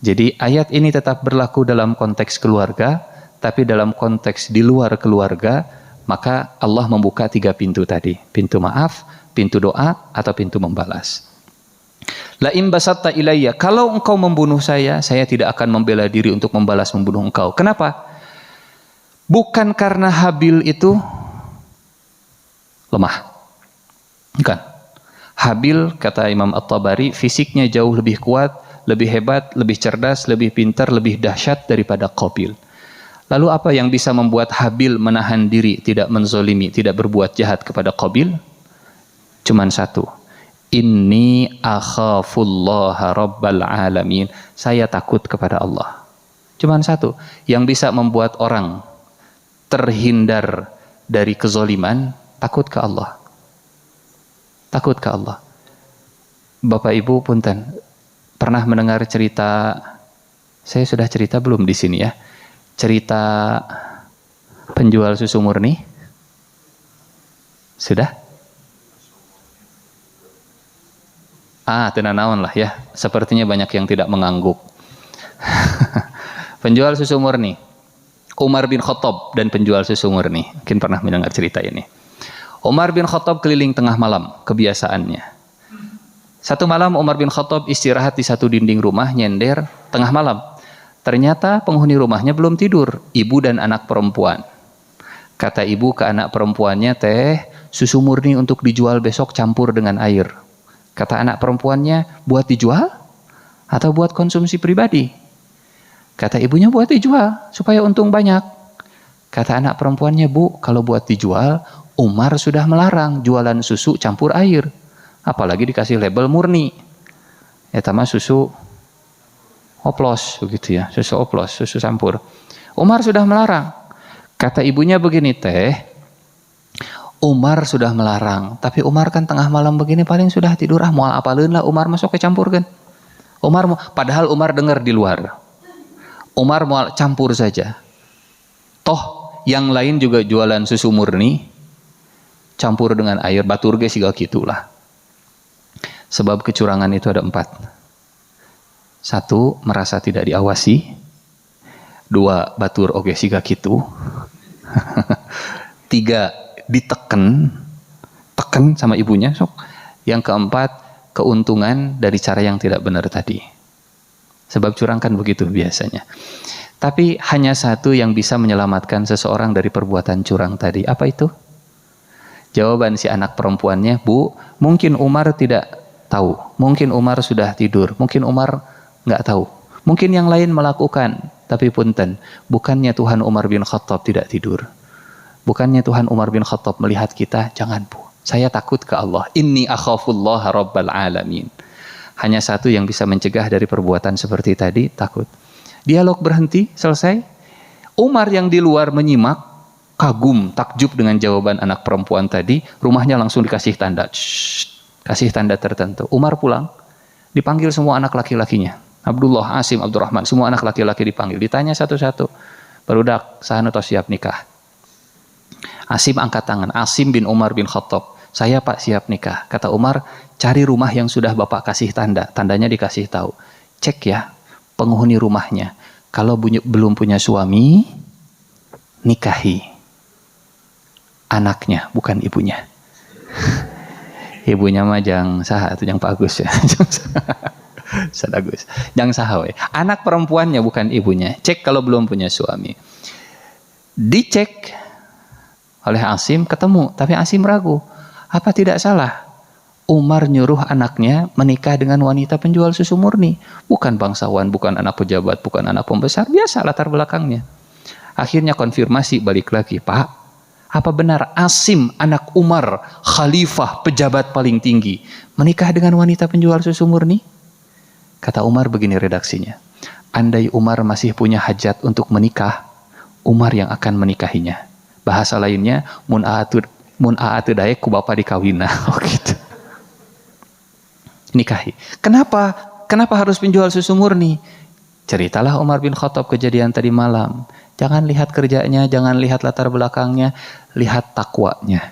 Jadi ayat ini tetap berlaku dalam konteks keluarga, tapi dalam konteks di luar keluarga, maka Allah membuka 3 pintu tadi. Pintu maaf, pintu doa, atau pintu membalas. La in basatta ilayya, kalau engkau membunuh saya tidak akan membela diri untuk membalas membunuh engkau. Kenapa? Bukan karena Habil itu lemah. Bukan. Habil, kata Imam At-Tabari, fisiknya jauh lebih kuat, lebih hebat, lebih cerdas, lebih pintar, lebih dahsyat daripada Qabil. Lalu apa yang bisa membuat Habil menahan diri, tidak menzolimi, tidak berbuat jahat kepada Qabil? Cuman satu. Inni akhafullaha rabbal alamin. Saya takut kepada Allah. Cuman satu. Yang bisa membuat orang terhindar dari kezoliman, takut ke Allah. Takut ke Allah. Bapak Ibu punten, pernah mendengar cerita, saya sudah cerita belum di sini ya, cerita penjual susu murni? Sudah? Tenanawan lah ya, sepertinya banyak yang tidak mengangguk. Penjual susu murni, Umar bin Khattab dan penjual susu murni, mungkin pernah mendengar cerita ini. Umar bin Khattab keliling tengah malam, kebiasaannya. Satu malam Umar bin Khattab istirahat di satu dinding rumah, nyender tengah malam. Ternyata penghuni rumahnya belum tidur, ibu dan anak perempuan. Kata ibu ke anak perempuannya, teh, susu murni untuk dijual besok campur dengan air. Kata anak perempuannya, buat dijual atau buat konsumsi pribadi? Kata ibunya, buat dijual supaya untung banyak. Kata anak perempuannya, Bu, kalau buat dijual, Umar sudah melarang jualan susu campur air. Apalagi dikasih label murni. Etama susu oplos begitu ya, susu oplos, susu campur. Umar sudah melarang. Kata ibunya begini, teh, Umar sudah melarang, tapi Umar kan tengah malam begini paling sudah tidur, moal apaleun lah Umar masuk ke campur kan. Padahal Umar dengar di luar. Umar mau campur saja. Toh yang lain juga jualan susu murni campur dengan air, batur ge siga gitulah. Sebab kecurangan itu ada 4. 1, merasa tidak diawasi. 2, batur oge siga gitu. 3, ditekan sama ibunya sok. Yang keempat, keuntungan dari cara yang tidak benar tadi. Sebab curang kan begitu biasanya. Tapi hanya satu yang bisa menyelamatkan seseorang dari perbuatan curang tadi. Apa itu? Jawaban si anak perempuannya, Bu, mungkin Umar tidak tahu. Mungkin Umar sudah tidur. Mungkin Umar nggak tahu. Mungkin yang lain melakukan. Tapi punten, bukannya Tuhan Umar bin Khattab tidak tidur. Bukannya Tuhan Umar bin Khattab melihat kita, jangan Bu, saya takut ke Allah. Inni akhafullaha rabbal alamin. Hanya satu yang bisa mencegah dari perbuatan seperti tadi, takut. Dialog berhenti, selesai. Umar yang di luar menyimak, kagum, takjub dengan jawaban anak perempuan tadi, rumahnya langsung dikasih tanda. Kasih tanda tertentu. Umar pulang, dipanggil semua anak laki-lakinya. Abdullah, Asim, Abdurrahman, semua anak laki-laki dipanggil. Ditanya satu-satu. Barudak, sahanu tos siap nikah. Asim angkat tangan. Asim bin Umar bin Khattab. Saya Pak siap nikah. Kata Umar, cari rumah yang sudah Bapak kasih tanda. Tandanya dikasih tahu. Cek ya penghuni rumahnya. Kalau belum punya suami, nikahi anaknya, bukan ibunya. Ibunya mah jang saha itu, jang Pak Agus ya. Ustaz Agus. Jang saha we. Anak perempuannya, bukan ibunya. Cek kalau belum punya suami. Dicek oleh Asim, ketemu, tapi Asim ragu. Apa tidak salah Umar nyuruh anaknya menikah dengan wanita penjual susu murni? Bukan bangsawan, bukan anak pejabat, bukan anak pembesar, biasa latar belakangnya. Akhirnya konfirmasi balik lagi, Pak, apa benar Asim anak Umar, khalifah pejabat paling tinggi, menikah dengan wanita penjual susu murni? Kata Umar begini redaksinya, andai Umar masih punya hajat untuk menikah, Umar yang akan menikahinya. Bahasa lainnya, mun aatu daek ku bapa dikawina. Oh gitu. Nikahi. Kenapa harus penjual susu murni? Ceritalah Umar bin Khattab kejadian tadi malam. Jangan lihat kerjanya, jangan lihat latar belakangnya, lihat takwanya.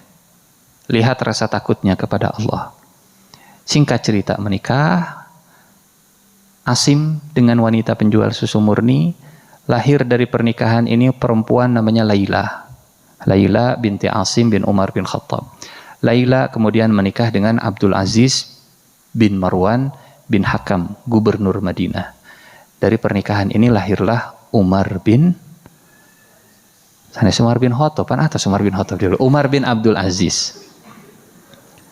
Lihat rasa takutnya kepada Allah. Singkat cerita, menikah. Asim dengan wanita penjual susu murni. Lahir dari pernikahan ini perempuan namanya Laila. Laila binti Asim bin Umar bin Khattab. Laila kemudian menikah dengan Abdul Aziz bin Marwan bin Hakam, gubernur Madinah. Dari pernikahan ini lahirlah Umar bin Khattab, atas Umar bin Khattab dulu. Umar bin Abdul Aziz.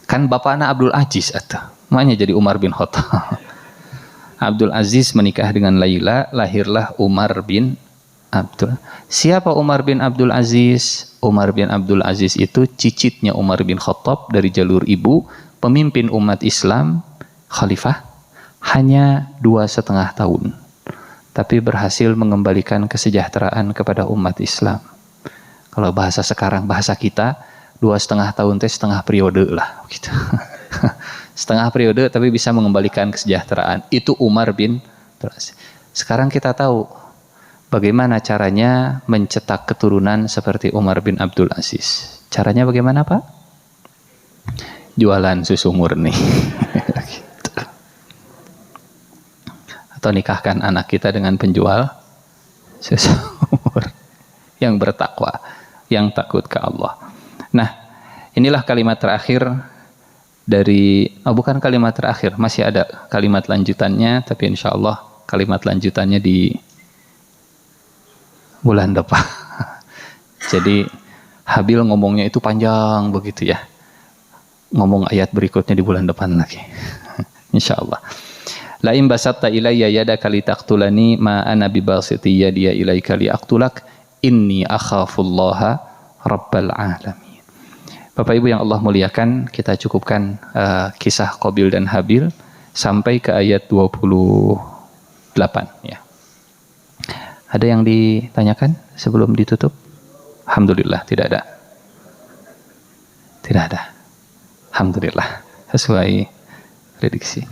Kan bapaknya Abdul Aziz atau makanya jadi Umar bin Khattab. Abdul Aziz menikah dengan Laila, lahirlah Umar bin Abdul. Siapa Umar bin Abdul Aziz? Umar bin Abdul Aziz itu cicitnya Umar bin Khattab dari jalur ibu, pemimpin umat Islam, khalifah, hanya 2,5 tahun. Tapi berhasil mengembalikan kesejahteraan kepada umat Islam. Kalau bahasa sekarang, bahasa kita, 2,5 tahun teh setengah periode lah. Gitu. Setengah periode tapi bisa mengembalikan kesejahteraan. Itu Umar bin Abdul Aziz. Sekarang kita tahu bagaimana caranya mencetak keturunan seperti Umar bin Abdul Aziz. Caranya bagaimana, Pak? Jualan susu murni. Gitu. Atau nikahkan anak kita dengan penjual susu murni yang bertakwa, yang takut ke Allah. Nah, inilah kalimat terakhir dari, bukan kalimat terakhir, masih ada kalimat lanjutannya, tapi insya Allah kalimat lanjutannya di bulan depan. Jadi Habil ngomongnya itu panjang begitu ya. Ngomong ayat berikutnya di bulan depan lagi. Insya Allah. La in basatta ilayya yadaka litaqtulani ma ana bibasiti yadiya ilayka liaqtulak inni akhafullaha rabbal alamin. Bapak Ibu yang Allah muliakan, kita cukupkan kisah Qabil dan Habil sampai ke ayat 28 ya. Ada yang ditanyakan sebelum ditutup? Alhamdulillah tidak ada. Tidak ada. Alhamdulillah, sesuai prediksi.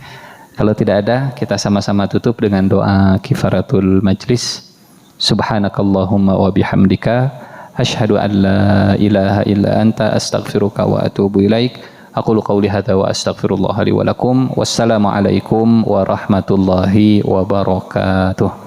Kalau tidak ada, kita sama-sama tutup dengan doa kifaratul majlis. Subhanakallahumma wa bihamdika asyhadu an la ilaha illa anta astaghfiruka wa atubu ilaik. Aqulu qawli hadza wa astaghfirullah li wa lakum. Wassalamu alaikum warahmatullahi wabarakatuh.